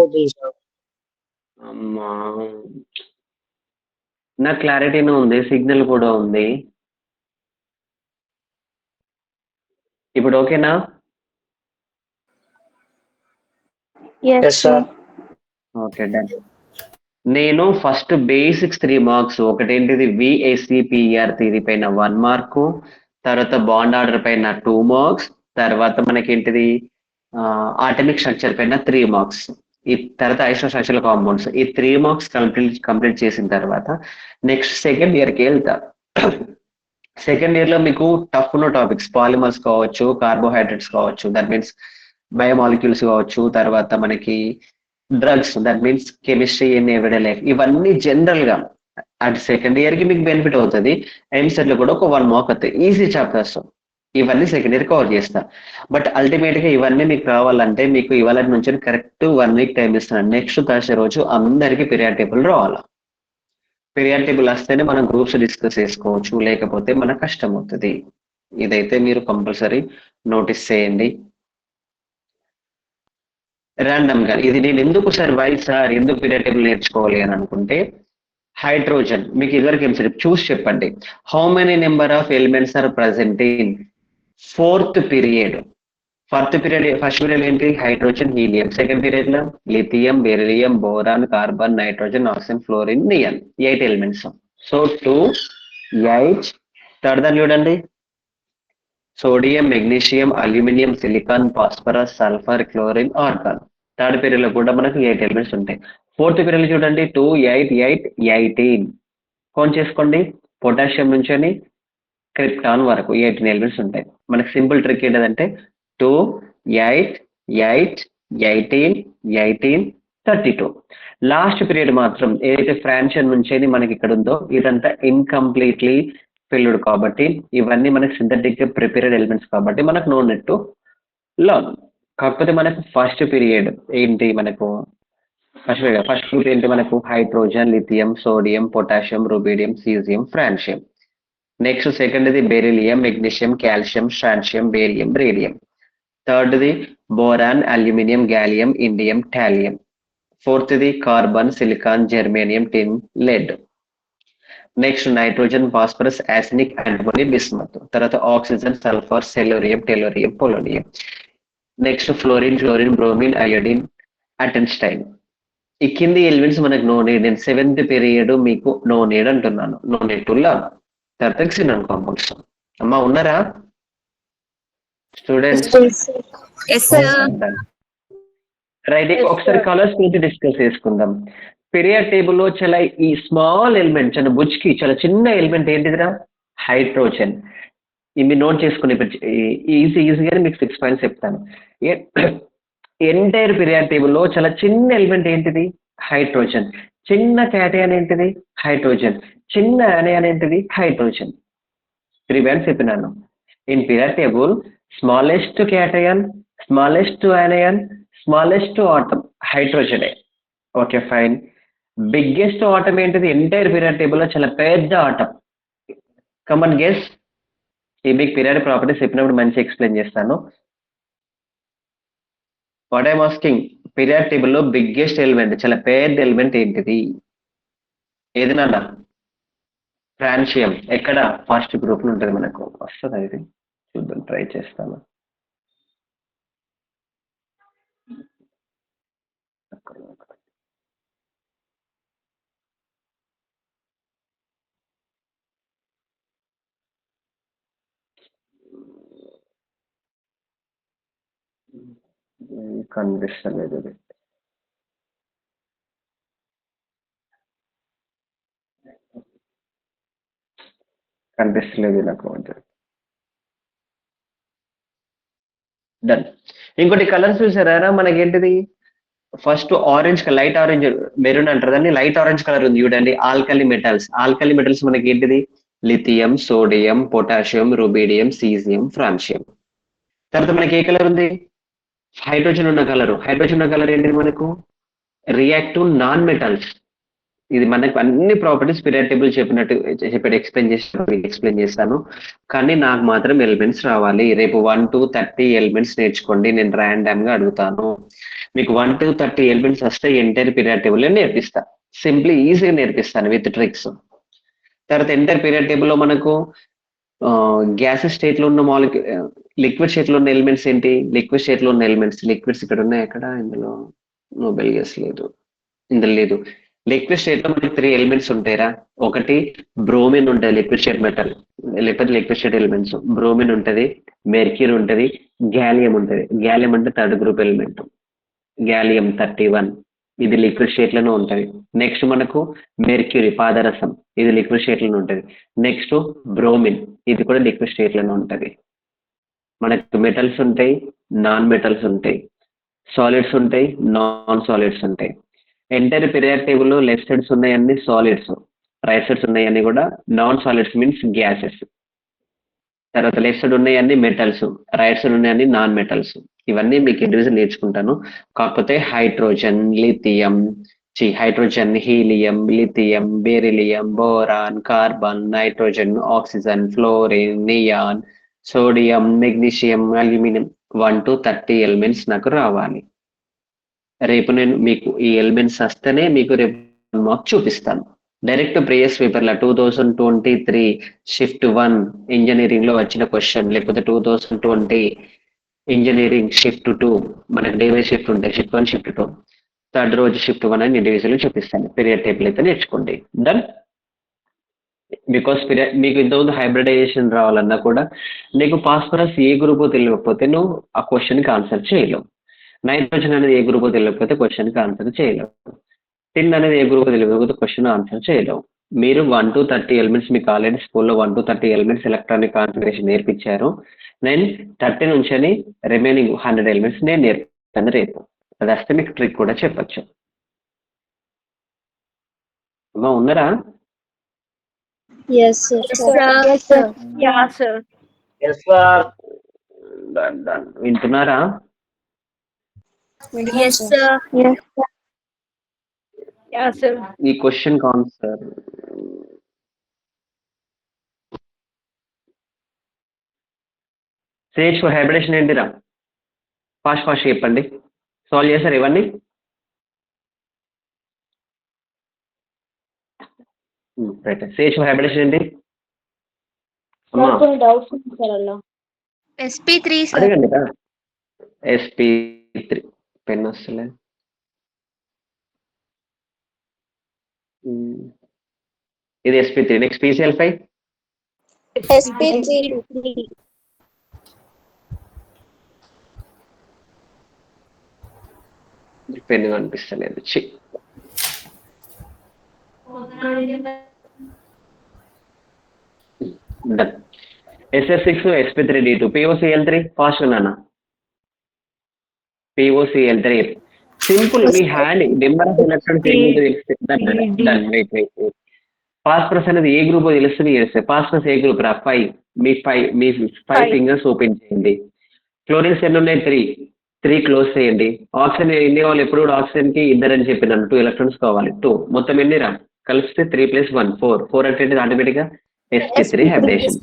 అమ్మా, నా క్లారిటీనే ఉంది, సిగ్నల్ కూడా ఉంది. ఇప్పుడు ఓకేనా?
Yes, sir.
Okay, done. నేను ఫస్ట్ బేసిక్స్ 3 మార్క్స్, ఒకటేంటిది విఎస్సిపిఆర్ థియరీ పైన 1 మార్కు, తర్వాత బాండ్ ఆర్డర్ పైన 2 మార్క్స్, తర్వాత మనకేంటిది ఆటమిక్ స్ట్రక్చర్ పైన 3 మార్క్స్, ఈ తర్వాత ఐసోస్ట్రక్చరల్ కాంపౌండ్స్, ఈ 3 మార్క్స్ కంప్లీట్ చేసిన తర్వాత నెక్స్ట్ సెకండ్ ఇయర్కి వెళ్తా. సెకండ్ ఇయర్ లో మీకు టఫ్ ఉన్న టాపిక్స్ పాలిమర్స్ కావచ్చు, కార్బోహైడ్రేట్స్ కావచ్చు, దట్ మీన్స్ బయోమాలిక్యూల్స్ కావచ్చు, తర్వాత మనకి drugs, that means chemistry in everyday life, ఇవన్నీ జనరల్ గా అట్ సెకండ్ ఇయర్ కి మీకు బెనిఫిట్ అవుతుంది. ఎంసెట్ లో కూడా ఒక 1 మార్క్ అవుతాయి, ఈజీ చాప్టర్స్. ఇవన్నీ సెకండ్ ఇయర్ కవర్ చేస్తా. బట్ అల్టిమేట్ గా ఇవన్నీ మీకు రావాలంటే మీకు ఇవాళ నుంచి కరెక్ట్ 1 వీక్ టైం ఇస్తున్నాను. నెక్స్ట్ థర్స్డే రోజు అందరికీ పీరియాడ్ టేబుల్ రావాలా. పీరియాడ్ టేబుల్ వస్తేనే మనం గ్రూప్స్ డిస్కస్ చేసుకోవచ్చు, లేకపోతే మనకు కష్టం అవుతుంది. ఇదైతే మీరు కంపల్సరీ నోటీస్ చేయండి. ర్యాండమ్ గా ఇది నేను ఎందుకు సార్ ఎందుకు పీరియాడ్ టేబుల్ నేర్చుకోవాలి అని అనుకుంటే, హైడ్రోజన్ మీకు ఇద్దరికి ఏం చూసి చెప్పండి. How many number of elements are present in fourth period? First period ఏంటి? Hydrogen, helium. సెకండ్ పీరియడ్ లో lithium, beryllium, boron, carbon, nitrogen, oxygen, fluorine, neon, 8 elements. So 2, 8. Third దాన్ని చూడండి, sodium, magnesium, aluminium, silicon, phosphorus, sulphur, chlorine, argon. Third period లో కూడా మనకు 8 ఎలిమెంట్స్ ఉంటాయి. ఫోర్త్ పీరియడ్ చూడండి 2, 8, 8, 18. కౌంట్ చేసుకోండి, పొటాషియం నుంచి క్రిప్టాన్ వరకు 18 ఎలిమెంట్స్ ఉంటాయి. మనకి సింపుల్ ట్రిక్ ఏంటంటే 2, 8, 8, 18, 18, 32. లాస్ట్ పీరియడ్ మాత్రం ఏదైతే ఫ్రాన్షన్ నుంచి మనకి ఇక్కడ ఉందో ఇదంతా ఇన్కంప్లీట్లీ ఫిల్డ్ కాబట్టి ఇవన్నీ మనకి సింథటిక్ గా ప్రిపేర్డ్ ఎలిమెంట్స్ కాబట్టి మనకు నో నెట్ టు లర్న్. కాకపోతే మనకు ఫస్ట్ పీరియడ్ ఏంటి, మనకు ఫస్ట్ గ్రూప్ ఏంటి, మనకు hydrogen, lithium, sodium, potassium, rubidium, caesium, francium. Next సెకండ్ది beryllium, magnesium, calcium, strontium, barium, radium. థర్డ్ది boron, aluminium, gallium, indium, thallium. ఫోర్త్ది carbon, silicon, germanium, tin, lead. Next nitrogen, phosphorus, arsenic, antimony, bismuth. తర్వాత oxygen, sulphur, selenium, tellurium, polonium. Next fluorine, chlorine, bromine, iodine, astatine. ఈ కింది ఎలిమెంట్స్ మనకు నో నీడ్. నేను 7th పీరియడ్ మీకు నో నీడ్ అంటున్నాను, నో నీడ్ టు లర్న్. తర్వాత సినాన్ కాంపౌండ్స్. అమ్మా ఉన్నారా స్టూడెంట్స్? రైట్, ఒకసారి కలర్స్ గురించి డిస్కస్ చేసుకుందాం. పీరియాడ్ టేబుల్లో చాలా ఈ స్మాల్ ఎలిమెంట్, చాలా బుజ్కి చాలా చిన్న ఎలిమెంట్ ఏంటిదిరా? హైడ్రోజన్. ఇవి నోట్ చేసుకుని ఈజీగా మీకు 6 పాయింట్స్ చెప్తాను. ఎంటైర్ పీరియాడ్ టేబుల్లో చాలా చిన్న ఎలిమెంట్ ఏంటిది? హైడ్రోజన్. చిన్న క్యాటయాన్ ఏంటిది? హైడ్రోజన్. చిన్న యానయాన్ ఏంటిది? హైడ్రోజన్. 3 పాయింట్స్ చెప్పినాను. In period table smallest cation, smallest anion, smallest atom హైడ్రోజనే. Okay fine. బిగ్గెస్ట్ ఆటమ్ ఏంటిది? ఎంటైర్ పీరియాడ్ టేబుల్లో చాలా పెద్ద ఆటమ్. Come on guess. ఈ మీకు పీరియాడ్ ప్రాపర్టీస్ చెప్పినప్పుడు మంచి ఎక్స్ప్లెయిన్ చేస్తాను. వాట్ ఐఎమ్ ఆస్కింగ్, పీరియాడ్ టేబుల్లో బిగ్గెస్ట్ ఎలిమెంట్, చాలా పెద్ద ఎలిమెంట్ ఏంటిది? ఏది నాన్న? ఫ్రాన్షియం. ఎక్కడ? ఫస్ట్ గ్రూప్ ఉంటుంది మనకు. వస్తుంది ఇది, చూద్దాం, ట్రై చేస్తాను. కనిపిస్తలేదు ఇది. కనిపిస్తలేదు నాకు. డన్. ఇంకోటి కలర్స్ చూసారా మనకేంటిది? First orange, light orange, maroon అంటారు దాన్ని, లైట్ ఆరెంజ్ కలర్ ఉంది చూడండి. Alkali metals. ఆల్కలీ మెటల్స్ మనకి ఏంటిది? Lithium, sodium, potassium, rubidium, caesium, francium. తర్వాత మనకి ఏ కలర్ ఉంది? హైడ్రోజన్ ఉన్న కలర్. హైడ్రోజన్ ఉన్న కలర్ ఏంటిది మనకు? Reactive non metals. ఇది మనకు అన్ని ప్రాపర్టీస్ పీరియడ్ టేబుల్ చెప్పాడు ఎక్స్ప్లెయిన్ చేస్తాను. కానీ నాకు మాత్రం ఎలిమెంట్స్ రావాలి. రేపు 1 to 30 ఎలిమెంట్స్ నేర్చుకోండి. నేను ర్యాండమ్ గా అడుగుతాను. మీకు 1 to 30 ఎలిమెంట్స్ వస్తే ఎంటైర్ పీరియడ్ టేబుల్ నేర్పిస్తా. సింప్లీ ఈజీగా నేర్పిస్తాను విత్ ట్రిక్స్. తర్వాత ఎంటైర్ పీరియడ్ టేబుల్ లో మనకు గ్యాస్ స్టేట్ లో ఉన్న లిక్విడ్ స్టేట్ లో ఉన్న ఎలిమెంట్స్ ఏంటి? లిక్విడ్ స్టేట్ లో ఉన్న ఎలిమెంట్స్, లిక్విడ్స్ ఇక్కడ ఉన్నాయి. ఎక్కడ? ఇందులో నోబెల్ గ్యాస్ లేదు, ఇందులో లేదు. లిక్విడ్ స్టేట్ లో మనకి 3 ఎలిమెంట్స్ ఉంటాయిరా. ఒకటి బ్రోమిన్ ఉంటుంది, లిక్విడ్ స్టేట్ మెటల్, లేకపోతే లిక్విడ్ స్టేట్ ఎలిమెంట్స్. బ్రోమిన్ ఉంటది, మెర్క్యూరీ ఉంటది, గ్యాలియం ఉంటది. గ్యాలియం అంటే 3rd గ్రూప్ ఎలిమెంట్, గ్యాలియం 31, ఇది లిక్విడ్ స్టేట్ లోనే ఉంటది. నెక్స్ట్ మనకు మెర్క్యూరీ, పాదరసం, ఇది లిక్విడ్ స్టేట్ లోనే ఉంటది. నెక్స్ట్ బ్రోమిన్, ఇది కూడా లిక్విడ్ స్టేట్ లోనే ఉంటది. మనకు మెటల్స్ ఉంటాయి, నాన్ మెటల్స్ ఉంటాయి, సాలిడ్స్ ఉంటాయి, నాన్ సాలిడ్స్ ఉంటాయి. Entire period table left sides ఉన్నాయన్ని సాలిడ్స్, రైట్ సైడ్స్ ఉన్నాయన్ని కూడా నాన్ సాలిడ్స్ మీన్స్ గ్యాసెస్. తర్వాత లెఫ్ట్ సైడ్ ఉన్నాయన్ని మెటల్స్, రైట్ సైడ్ ఉన్నాయన్ని నాన్ మెటల్స్. ఇవన్నీ మీకు ఇండివిజువల్ నేర్చుకుంటాను. కాకపోతే hydrogen, helium, lithium, beryllium, boron, carbon, nitrogen, oxygen, fluorine, neon, sodium, magnesium, aluminium 1 to 30 elements నాకు రావాలి. రేపు నేను మీకు ఈ ఎలిమెంట్స్ వస్తేనే మీకు రేపు మార్క్ చూపిస్తాను. డైరెక్ట్ ప్రీవియస్ పేపర్ల 2023 షిఫ్ట్ 1 ఇంజనీరింగ్ లో వచ్చిన క్వశ్చన్, లేకపోతే 2020 ఇంజనీరింగ్ షిఫ్ట్ 2 మనకి డే బై షిఫ్ట్ ఉంటాయి, షిఫ్ట్ 1 షిఫ్ట్ 2, థర్డ్ రోజు షిఫ్ట్ 1 అని ఇండివిజువల్ చూపిస్తాను. పీరియడ్ టేబుల్ అయితే నేర్చుకోండి. డన్. బికాస్ మీకు ఇంతకుముందు హైబ్రిడైజేషన్ రావాలన్నా కూడా నీకు ఫాస్ఫరస్ ఏ గ్రూప్ తెలియకపోతే నువ్వు ఆ క్వశ్చన్కి ఆన్సర్ చేయలేవు. నైట్రోజన్ అనేది ఏ గ్రూప్ తెలియకపోతే క్వశ్చన్కి ఆన్సర్ చేయలేవు. టిన్ అనేది ఏ గ్రూప్ తెలియకపోతే క్వశ్చన్ ఆన్సర్ చేయలేవు. మీరు 1 to 30 ఎలిమెంట్స్ మీకు ఆల్రెడీ స్కూల్లో 1 to 30 ఎలిమెంట్స్ ఎలక్ట్రానిక్ కాన్ఫిగరేషన్ నేర్పించారు. నేను 30 నుంచి రిమైనింగ్ 100 ఎలిమెంట్స్ నేను నేర్పిస్తాను రేపు. అది వస్తే మీకు ట్రిక్ కూడా చెప్పచ్చు. అమ్మా ఉన్నారా?
Yes, sir.
వింటున్నారా?
Yes, sir.
ఈ క్వశ్చన్ ఆన్సర్ సేజ్ ఫర్ హైబ్రిడేషన్ ఏంటిరా? ఫాస్ట్ చెప్పండి. సాల్వ్ చేశారు ఇవన్నీ? రైట్. సేజ్ ఫర్ హైబ్రిడేషన్ ఏంటి?
సార్ కొన్ని డౌట్స్ ఉన్నాయి సార్ అలా.
SP3 sir.
అడగండి కదా. SP3 పెన్ వస్తలే. ఇది SP3. Next PCl5
SP3.
Pen కనిపిస్తలేదు. Done. SF6 SP3D2 POCl3 fast నాన్న. POCl3 simple. మీ హ్యాండ్ నెంబర్ ఆఫ్ ఎలక్ట్రాన్స్ ఏ గ్రూప్ తెలిస్తే ఫాస్ఫరస్ అనేది ఏ గ్రూప్ తెలుస్తుంది చేస్తే ఫాస్ఫరస్ ఏ గ్రూప్ రా? 5. మీ 5 ఫింగర్స్ ఓపెన్ చేయండి. క్లోరిన్స్ ఎన్ని ఉన్నాయి? 3 క్లోజ్ చేయండి. ఆక్సిజన్ ఎన్ని కావాలి? ఎప్పుడు కూడా ఆక్సిజన్ కి 2 అని చెప్పినాను. 2 ఎలక్ట్రాన్స్ కావాలి. 2 మొత్తం ఎన్ని రా? కలిస్తే 3 + 1 4. 4 అంటే ఆటోమేటిక్ గా SP3 హైబ్రిడేషన్.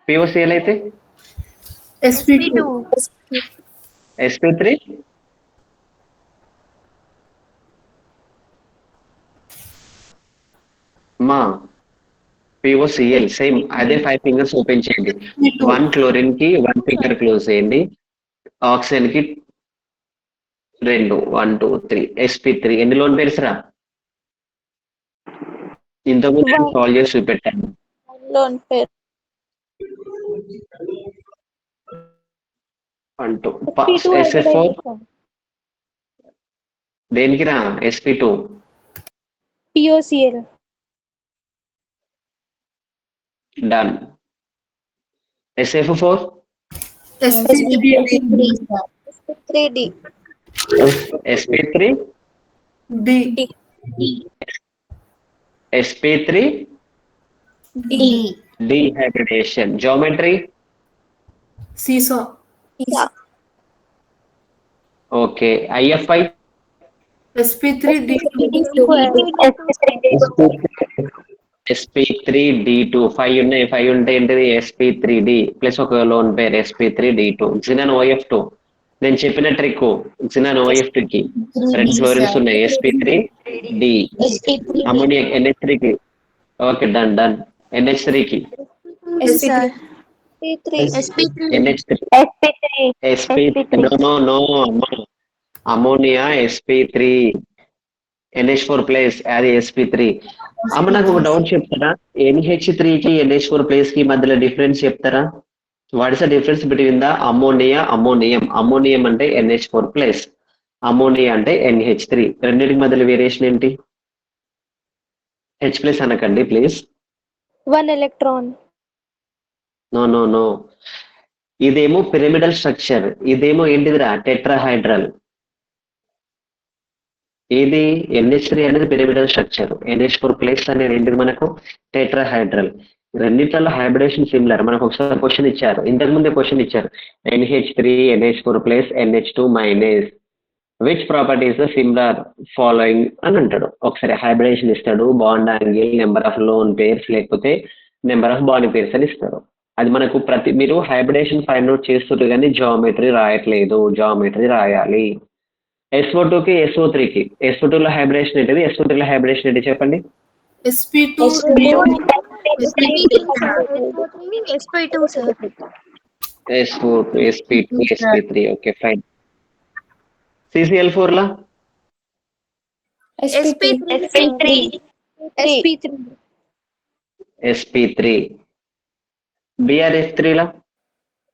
POCl అయితే
SP2.
SP3 మా POCl సేమ్ అదే 5 ఫింగర్స్ ఓపెన్ చేయండి. 1 క్లోరిన్ కి 1 ఫింగర్ క్లోజ్ చేయండి. ఆక్సిజన్ కి 2 1 2 3. SP3 ఎన్ని లోన్ పేర్స్ రా? ఇంతకుముందు సాల్వ్ చేసి చూపెట్టాను.
Lone pair.
1 2 SF4 దేనికి రా? SP2
POCl.
Done. SF4
SP3D.
SP3
D.
SP3 D hybridation. Geometry
Seesaw.
Yeah.
okay. IF5
sp3d2
sp3d2 5 ఉన్నాయి. 5 ఉంటే ఏంటిది sp3d ప్లస్ ఒక లోన్ పేరు sp3d2 జినాన్ OF2. నేను చెప్పిన ట్రిక్ జినాన్ OF2 కి 2 ఫ్లోరిన్స్ ఉన్నాయి sp3d అమోనియా NH3 కి. Okay done done. NH3 కి
sp3
sp3
NH3 sp no ammonia sp3 NH4 plus అది sp3. అమ్మ నాకు ఒక డౌట్ చెప్తారా? NH3 కి NH4 ప్లస్ కి మధ్యలో డిఫరెన్స్ చెప్తారా? What is the difference between the ammonium అంటే NH4 ప్లస్, అమోనియా అంటే NH3. రెండింటికి మధ్యలో వేరియేషన్ ఏంటి? H ప్లస్ అనకండి ప్లీజ్.
1 electron.
నో ఇదేమో పిరమిడల్ స్ట్రక్చర్, ఇదేమో ఏంటిదిరా టెట్రాహైడ్రల్. ఇది NH3 అనేది పిరమిడల్ స్ట్రక్చర్, NH4 ప్లస్ అనేది ఏంటిది మనకు టెట్రాహైడ్రల్. రెండిట్లలో hybridisation similar. మనకు ఒకసారి క్వశ్చన్ ఇచ్చారు, ఇంతకు ముందే క్వశ్చన్ ఇచ్చారు, NH3 NH4 plus NH2 minus which properties similar following అని అంటాడు. ఒకసారి హైబ్రిడేషన్ ఇస్తాడు, bond angle, number of lone pairs, లేకపోతే నెంబర్ ఆఫ్ బాండ్ పేర్స్ అని ఇస్తారు. అది మనకు మీరు హైబ్రిడేషన్ ఫైండ్ అవుట్ చేస్తుంటే కానీ జామెట్రీ రాయట్లేదు, జామెట్రీ రాయాలి. SO2 కి SO3 కి, SO2 లో హైబ్రిడేషన్ ఏంటిది, SO3 లో హైబ్రిడేషన్ ఏంటి చెప్పండి?
sp2
sp2 sir.
SO2 sp2 sp3 okay fine. CCl4 లా
sp3
sp3. BrF3 లా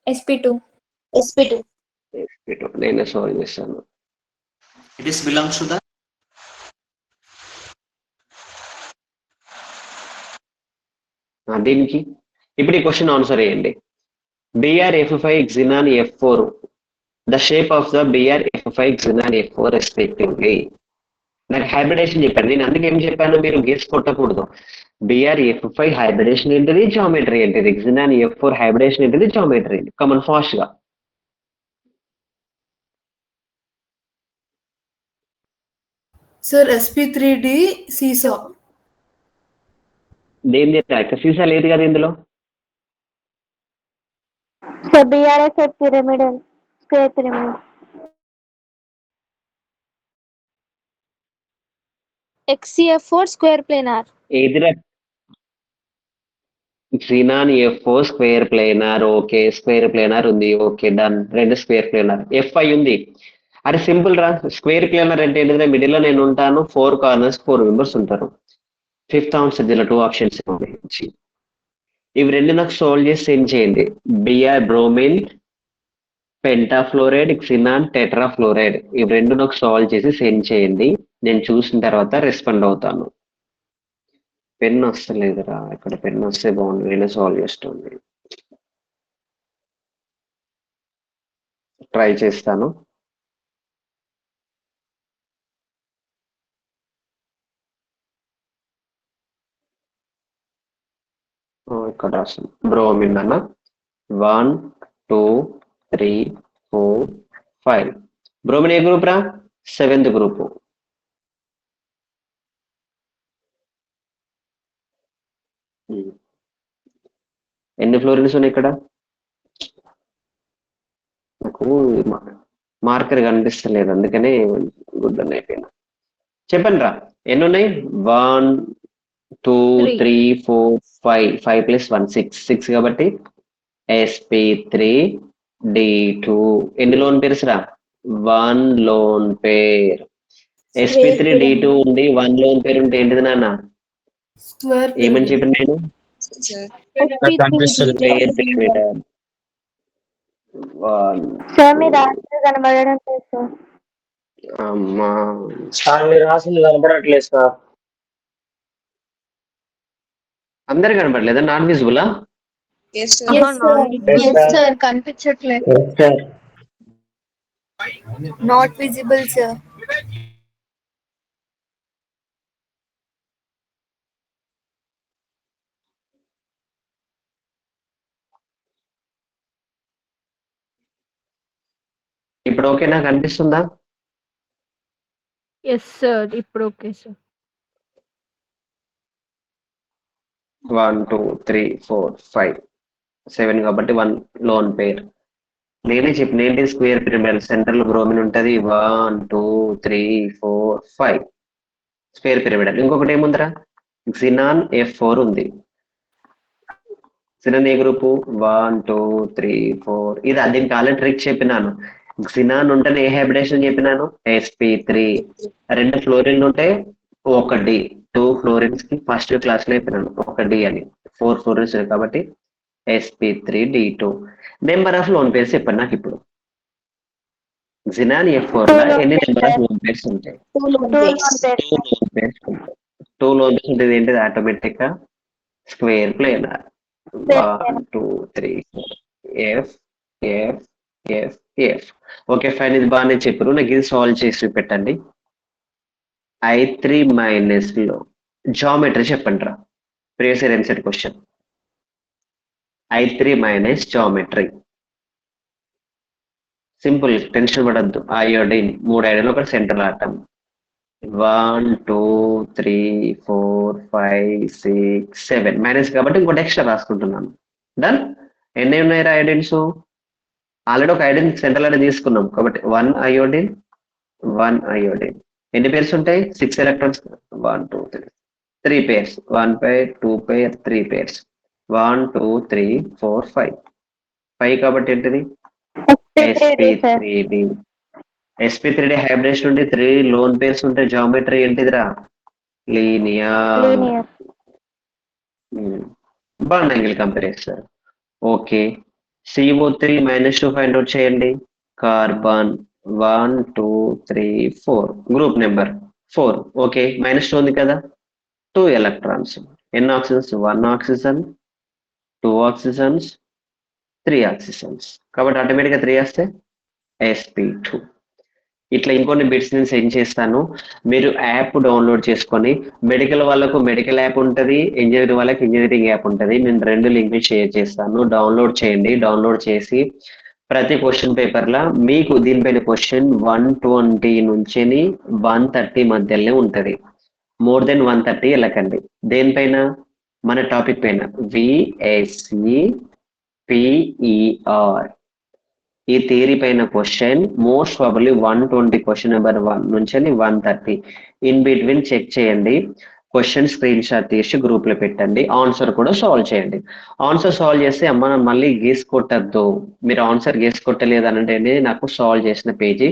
sp2
sp2. నేను సాల్వ్ చేస్తాను.
It is belongs to the
దీనికి ఇప్పుడు ఈ క్వశ్చన్ ఆన్సర్ చేయండి. BrF5 xenon F4, the shape of the BrF5 xenon F4 respectively. నాకు హైబ్రిడేషన్ చెప్పాను, నేను అందుకే ఏం చెప్పాను, మీరు గెస్ కొట్టకూడదు. BrF5 హైబ్రిడేషన్ ఏంటిది, జామెట్రీ ఏంటిది, xenon F4 హైబ్రిడేషన్ ఏంటిది, జామెట్రీ ఏంటి. కమన్ ఫాస్ట్ గా.
sir sp3d seesaw.
దేని చెప్పా సీసా లేదు కదా ఇందులో.
So BRS pyramidal, square pyramid.
XCF4 square planar.
ఏదిరా xenon F4 square planar. Okay square planar ఉంది, okay done. 2 square planar. F5 ఉంది. అరే సింపుల్ రా. స్క్వేర్ ప్లేనార్ అంటే ఏంటిది, మిడిల్ లో నేను ఉంటాను, 4 కార్నర్స్ 4 మెంబర్స్ ఉంటారు. 5th ఆన్సర్ దీనిలో 2 ఆప్షన్స్ ఉన్నాయి. ఇవి రెండు నాకు సాల్వ్ చేసి సెండ్ చేయండి. Br బ్రోమిన్, పెంటాఫ్లోరైడ్, xenon టెట్రాఫ్లోరైడ్, ఇవి రెండు నాకు సాల్వ్ చేసి సెండ్ చేయండి. నేను చూసిన తర్వాత రెస్పాండ్ అవుతాను. పెన్ వస్తలేదురా, ఇక్కడ పెన్ వస్తే బాగుంది, నేనే సాల్వ్ చేస్తుంది. ట్రై చేస్తాను. ఇక్కడ రాస్తాను బ్రోమిన్ అన్న. 1 2 3 4 5. బ్రోమిన్ ఏ గ్రూప్ రా? 7th group. ఎన్ని ఫ్లోరిన్స్ ఉన్నాయి ఇక్కడ? నాకు మార్కర్ కనిపిస్తలేదు, అందుకనే గుడ్డని అయిపోయినా. చెప్పండి రా, ఎన్ని ఉన్నాయి? 1 2 3 4 5. 5 + 1 6 కాబట్టి sp3d2. ఎన్ని లోన్ పేర్స్ రా? 1 లోన్ పేర్. sp3d2 ఉంది, 1 లోన్ పేరు ఉంటే ఏంటిది నాన్న?
Square
ఏమని చెప్పాను నేను? Square pyramid.
సార్ మీ రాత్రి కనబడడం లేదు సార్.
అమ్మా
సార్ మీరు రాసింది కనపడట్లేదు సార్.
అందరు కనపడలేదా? నాన్ విజిబులా?
yes sir కనిపించట్లేదు.
Yes, sir.
not visible sir.
ఇప్పుడు ఓకేనా, కనిపిస్తుందా?
ఎస్ సార్ ఇప్పుడు ఓకే సార్.
1 2 3 4 5 7 కాబట్టి 1 లోన్ పేర్. నేనే చెప్పిన ఏంటి స్క్వేర్ పిరమిడ్ సెంటర్ లో బ్రోమిన్ ఉంటది. 1 2 3 4 5 స్క్వేర్ పిరమిడ్. ఇంకొకటి ఏముందిరా, జినాన్ F4 ఉంది. జినాన్ ఏ గ్రూపు 1 2 3 4. ఇది దీనికి ఆల్రెడీ ట్రిక్ చెప్పినాను. జినాన్ ఉంటేనే ఏ హైబ్రిడేషన్ చెప్పినాను, sp3. 2 ఫ్లోరిన్లు ఉంటే 1D, 2 ఫ్లోరిన్స్ కి ఫస్ట్ క్లాస్ లో చెప్పినాను 1D అని. 4 ఫ్లోరిన్స్ కాబట్టి sp3d2. Number of lone pairs చెప్పండి నాకు ఇప్పుడు. జినాన్ F4 లో ఎన్ని నెంబర్ ఆఫ్ లోన్ పేర్స్ ఉంటాయి?
2 లోన్ పేర్స్.
2 లోన్ పేర్స్ ఉంటాయి. 2 లోన్ పేర్స్ ఉంటుంది ఏంటిది, ఆటోమేటిక్ గా square planar. 1 2 3 4 F F F F. Okay fine, ఇది బాగానే చెప్పారు. నాకు ఇది సాల్వ్ చేసి పెట్టండి. I3 మైనస్ లో జామెట్రీ చెప్పండి రా, previous year EAMCET question. I3 minus geometry simple, tension పడద్దు. అయోడిన్ 3 ఐడిన్ ఒకటి సెంట్రల్ ఆటం. 1 2 3 4 5 6 7 మైనస్ కాబట్టి ఇంకోటి ఎక్స్ట్రా రాసుకుంటున్నాను. డన్. ఎన్ని ఉన్నాయి రా ఐడిన్స్? ఆల్రెడీ ఒక ఐడిన్ సెంట్రల్ ఐడిన్ తీసుకున్నాం కాబట్టి 1 అయోడిన్ 1 అయోడిన్. ఎన్ని పేర్స్ ఉంటాయి? 6 ఎలక్ట్రాన్స్. 1 2 3 3 పేర్స్. 1 పేర్ 2 పేర్ 3 పేర్స్. 1 2 3 4 5 5 కాబట్టి ఏంటిది sp3d. sp3d హైబ్రిడేషన్ ఉంటే 3 లోన్ పేర్స్ ఉంటే జామెట్రీ ఏంటిదిరా, linear. Bond angle comparison. Okay, CO3 -2 find out చేయండి. Carbon 1 2 3 4 group number 4. ఓకే, -2 ఉంది కదా, 2 ఎలక్ట్రాన్స్. ఎన్ని ఆక్సిజన్స్? 1 oxygen 2 oxygens 3 oxygens. కాబట్టి ఆటోమేటిక్గా 3 వస్తే sp2. ఇట్లా ఇంకొన్ని బిట్స్ నేను సెండ్ చేస్తాను. మీరు యాప్ డౌన్లోడ్ చేసుకొని, మెడికల్ వాళ్ళకు మెడికల్ యాప్ ఉంటుంది, ఇంజనీరింగ్ వాళ్ళకి ఇంజనీరింగ్ యాప్ ఉంటుంది. నేను 2 లింకులు షేర్ చేస్తాను, డౌన్లోడ్ చేయండి. డౌన్లోడ్ చేసి ప్రతి క్వశ్చన్ పేపర్లో మీకు దీనిపైన క్వశ్చన్ 120 నుంచి 130 మధ్యలోనే ఉంటుంది. మోర్ దెన్ 130 వెళ్ళకండి. దేనిపైన? మన టాపిక్ పైన, VSE PER. ఈ థియరీ పైన question most probably 120 question number 1 నుంచి 130 ఇన్ బిట్వీన్ చెక్ చేయండి. క్వశ్చన్ స్క్రీన్ షాట్ తీసి గ్రూప్ లో పెట్టండి. ఆన్సర్ కూడా సాల్వ్ చేయండి. ఆన్సర్ సాల్వ్ చేస్తే అమ్మ మళ్ళీ గీస్ కొట్టద్దు. మీరు ఆన్సర్ గీస్ కొట్టలేదు అంటే నాకు సాల్వ్ చేసిన పేజీ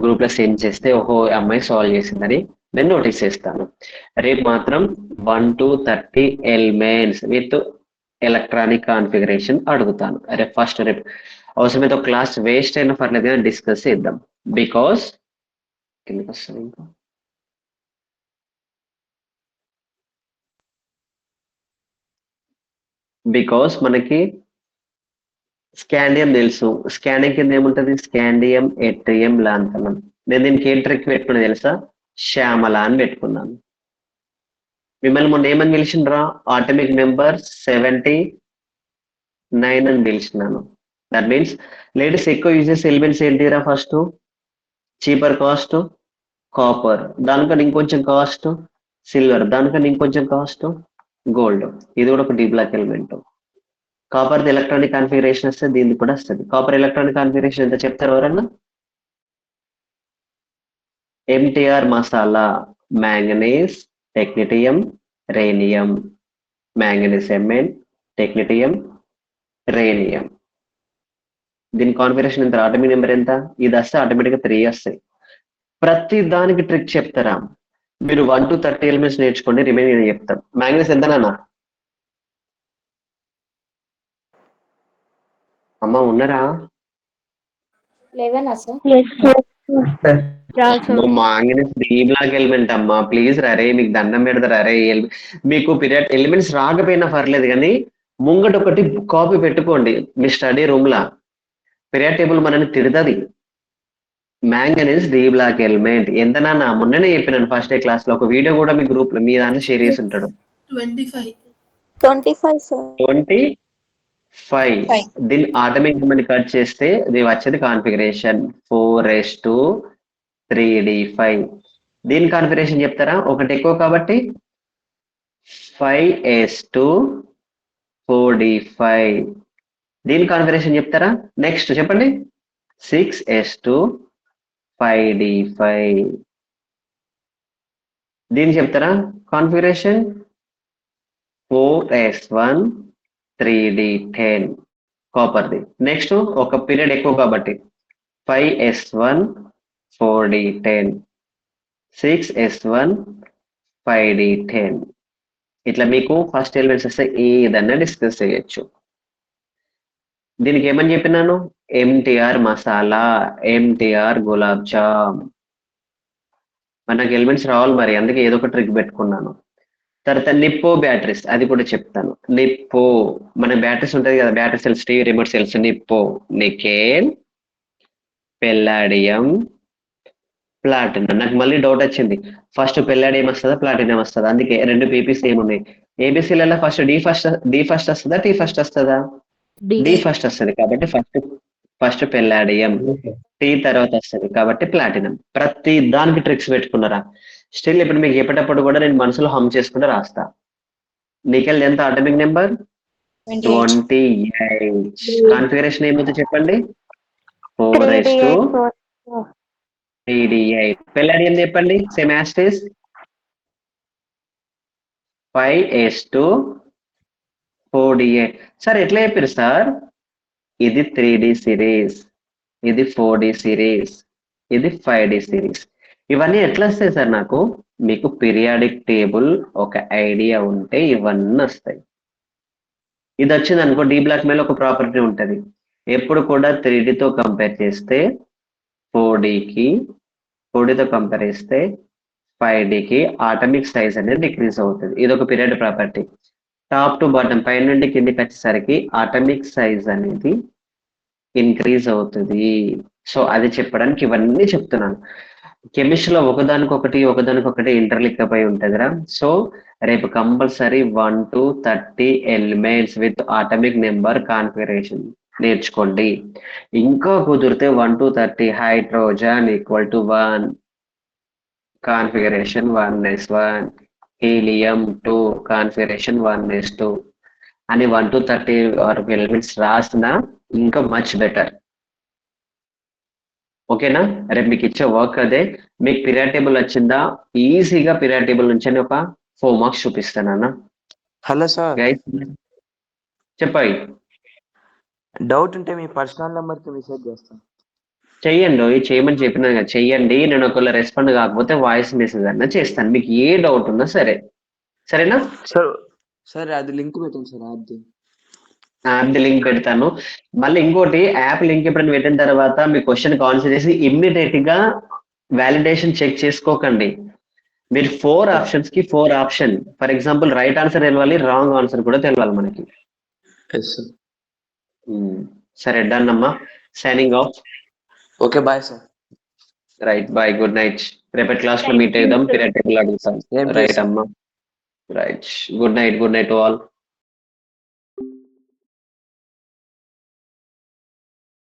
గ్రూప్ లో సెండ్ చేస్తే ఓహో అమ్మాయి సాల్వ్ చేసిందని నేను నోటీస్ చేస్తాను. రేపు మాత్రం 1 to 30 elements with electronic configuration అడుగుతాను. రేపు ఫస్ట్ రేపు అవసరమైతే ఒక క్లాస్ వేస్ట్ అయినా పర్లేదు కానీ డిస్కస్ చేద్దాం. బికాస్ కిందకి వస్తుంది ఇంకా బికాస్ మనకి స్కాండియం తెలుసు. స్కాండియం కింద ఏముంటది? Scandium ఎట్రియం lanthanum. నేను దీనికి ఏం ట్రిక్ పెట్టుకున్నా తెలుసా? శ్యామల అని పెట్టుకున్నాను. మిమ్మల్ని మొన్న ఏమని పిలిచిండ్రా? ఆటమిక్ నెంబర్ 79 అని పిలిచినాను. దట్ మీన్స్ లేడీస్ ఎక్కువ యూజ్ చేసే ఎలిమెంట్స్ ఏంటిరా? ఫస్ట్ చీపర్ కాస్ట్ కాపర్, దానికన్నా ఇంకొంచెం కాస్ట్ సిల్వర్, దానికన్నా ఇంకొంచెం కాస్ట్ గోల్డ్. ఇది కూడా ఒక D block element. Copper electronic configuration వస్తే దీనికి కూడా వస్తుంది. కాపర్ ఎలక్ట్రానిక్ కాన్ఫిగరేషన్ ఎంత చెప్తారు ఎవరన్నా? MTR masala, manganese, technetium, rhenium. Manganese Mn, technetium, rhenium. దీని కాన్ఫిగరేషన్ ఎంత? ఆటమిక్ నెంబర్ ఎంత? ఇది వస్తే ఆటోమేటిక్గా 3 వస్తాయి. ప్రతి దానికి ట్రిక్ చెప్తారా? మీరు 1 to 30 ఎలిమెంట్స్ నేర్చుకోండి, రిమైనింగ్ నేను చెప్తాను. మ్యాంగనీస్ ఎంతనా? అమ్మ ఉన్నారా?
11 sir.
Manganese D block element అమ్మా, ప్లీజ్ రే, మీకు దండం పెడతారా రే. మీకు పీరియడ్ ఎలిమెంట్స్ రాకపోయినా పర్లేదు కానీ ముంగట ఒకటి కాపీ పెట్టుకోండి మీ స్టడీ రూమ్ లా. పీరియడ్ టేబుల్ మనని తిడుతుంది. మ్యాంగనీస్ డి బ్లాక్ ఎలిమెంట్ ఎంత నాన్న? మొన్ననే చెప్పినాను ఫస్ట్ డే క్లాస్ లో. ఒక వీడియో కూడా మీ గ్రూప్ లో మీ దాంట్లో షేర్ చేసి ఉంటాడు.
25 సార్.
25. దీన్ని ఆటోమేటిక్ నెంబర్ కట్ చేస్తే ఇది వచ్చేది కాన్ఫిగరేషన్ 4s2 3d5. దీని కాన్ఫిగరేషన్ చెప్తారా? ఒకటి ఎక్కువ కాబట్టి 5s2 4d5. దీని కాన్ఫిగరేషన్ చెప్తారా? నెక్స్ట్ చెప్పండి. 6s2 5d5. దీన్ని చెప్తారా కాన్ఫిగరేషన్? 4s1 3d10 కాపర్ది. నెక్స్ట్ ఒక పీరియడ్ ఎక్కువ కాబట్టి 5s1 4d10 6s1 5d10. ఇట్లా మీకు ఫస్ట్ ఎలిమెంట్స్ వస్తే ఏదన్నా డిస్కస్ చేయొచ్చు. దీనికి ఏమని చెప్పినాను? MTR masala, MTR gulab jam. మనకి ఎలిమెంట్స్ రావాలి మరి, అందుకే ఏదో ఒక ట్రిక్ పెట్టుకున్నాను. తర్వాత నిప్పో బ్యాటరీస్, అది కూడా చెప్తాను. నిప్పో మన బ్యాటరీస్ ఉంటుంది కదా, battery cells, TV remote cells. Nippo nickel, palladium, platinum. నాకు మళ్ళీ డౌట్ వచ్చింది, ఫస్ట్ పెల్లాడియం వస్తుందా ప్లాటినం వస్తుందా? అందుకే రెండు పీపీ సేమ్ ఉన్నాయి. ఏబిసిలలో ఫస్ట్ డి ఫస్ట్ వస్తుందా టీ ఫస్ట్ వస్తుందా? డి ఫస్ట్ వస్తుంది కాబట్టి ఫస్ట్ పెల్లాడియం, టీ తర్వాత వస్తుంది కాబట్టి ప్లాటినం. ప్రతి దానికి ట్రిక్స్ పెట్టుకున్నారా? స్టిల్ ఇప్పుడు మీకు చెప్పేటప్పుడు కూడా నేను మనసులో హమ్ చేసుకుంటూ రాస్తా. నికెల్ ఎంత అటామిక్ నెంబర్? 28. కాన్ఫిగరేషన్ ఏమైతే చెప్పండి? 4s2 3d8. పెల్లాడియం చెప్పండి, same as it is 5s2 4d8. Sir ఎట్లా చెప్పారు సార్? ఇది 3d సిరీస్, ఇది 4d సిరీస్, ఇది 5d సిరీస్. ఇవన్నీ ఎట్లా వస్తాయి సార్? నాకు మీకు పీరియాడిక్ టేబుల్ ఒక ఐడియా ఉంటే ఇవన్నీ వస్తాయి. ఇది వచ్చింది అనుకో, డి బ్లాక్ మీద ఒక ప్రాపర్టీ ఉంటుంది. ఎప్పుడు కూడా 3dతో కంపేర్ చేస్తే 4dతో కంపేర్ చేస్తే 5dకి ఆటమిక్ సైజ్ అనేది డిక్రీజ్ అవుతుంది. ఇది ఒక period property. Top to bottom, పై నుండి కిందికి వచ్చేసరికి ఆటమిక్ సైజ్ అనేది ఇంక్రీజ్ అవుతుంది. సో అది చెప్పడానికి ఇవన్నీ చెప్తున్నాను. కెమిస్ట్రీలో ఒకదానికొకటి ఇంటర్లింక్ అయి ఉంటుందిరా. సో రేపు compulsory 1 to 30 elements with atomic number configuration నేర్చుకోండి. ఇంకా కుదిరితే 1 to 30 hydrogen equal to 1, configuration 1s1, helium 2, configuration 1s2 అని 1 to 30 వరకు ఎలిమెంట్స్ రాసినా ఇంకా మచ్ బెటర్. ఓకేనా? రేపు మీకు ఇచ్చే వర్క్ అదే. మీకు పీరియడ్ టేబుల్ వచ్చిందా? ఈజీగా పీరియడ్ టేబుల్ నుంచి ఒక 4 మార్క్స్ చూపిస్తానన్నా.
హలో సార్,
గైస్ చెప్పాయి.
డౌట్ ఉంటే మీ పర్సనల్ నెంబర్కి మెసేజ్ చేస్తాను.
చెయ్యండి, చేయమని చెప్పినా కదా, చెయ్యండి. నేను ఒకవేళ రెస్పాండ్ కాకపోతే వాయిస్ మెసేజ్ అన్నా చేస్తాను. మీకు ఏ డౌట్ ఉన్నా సరే, సరేనా?
సార్ అది లింక్ పెట్టండి సార్,
యాప్ లింక్ పెడతాను. మళ్ళీ ఇంకోటి, యాప్ లింక్ ఎప్పుడైనా పెట్టిన తర్వాత మీ క్వశ్చన్ ఆన్సర్ చేసి ఇమ్మీడియట్ గా వ్యాలిడేషన్ చెక్ చేసుకోకండి. మీరు 4 ఆప్షన్స్ కి 4 option, for example right answer తెలవాలి, రాంగ్ ఆన్సర్ కూడా తెలవాలి మనకి. సరే, డన్ అమ్మా. Signing off.
Okay, bye sir.
Right, bye, good night. రేపటి క్లాస్ లో మీట్ అయిద్దాం, పీరియడ్ టేబుల్ అడుగుతాం. రైట్ అమ్మా, right. Good night to all.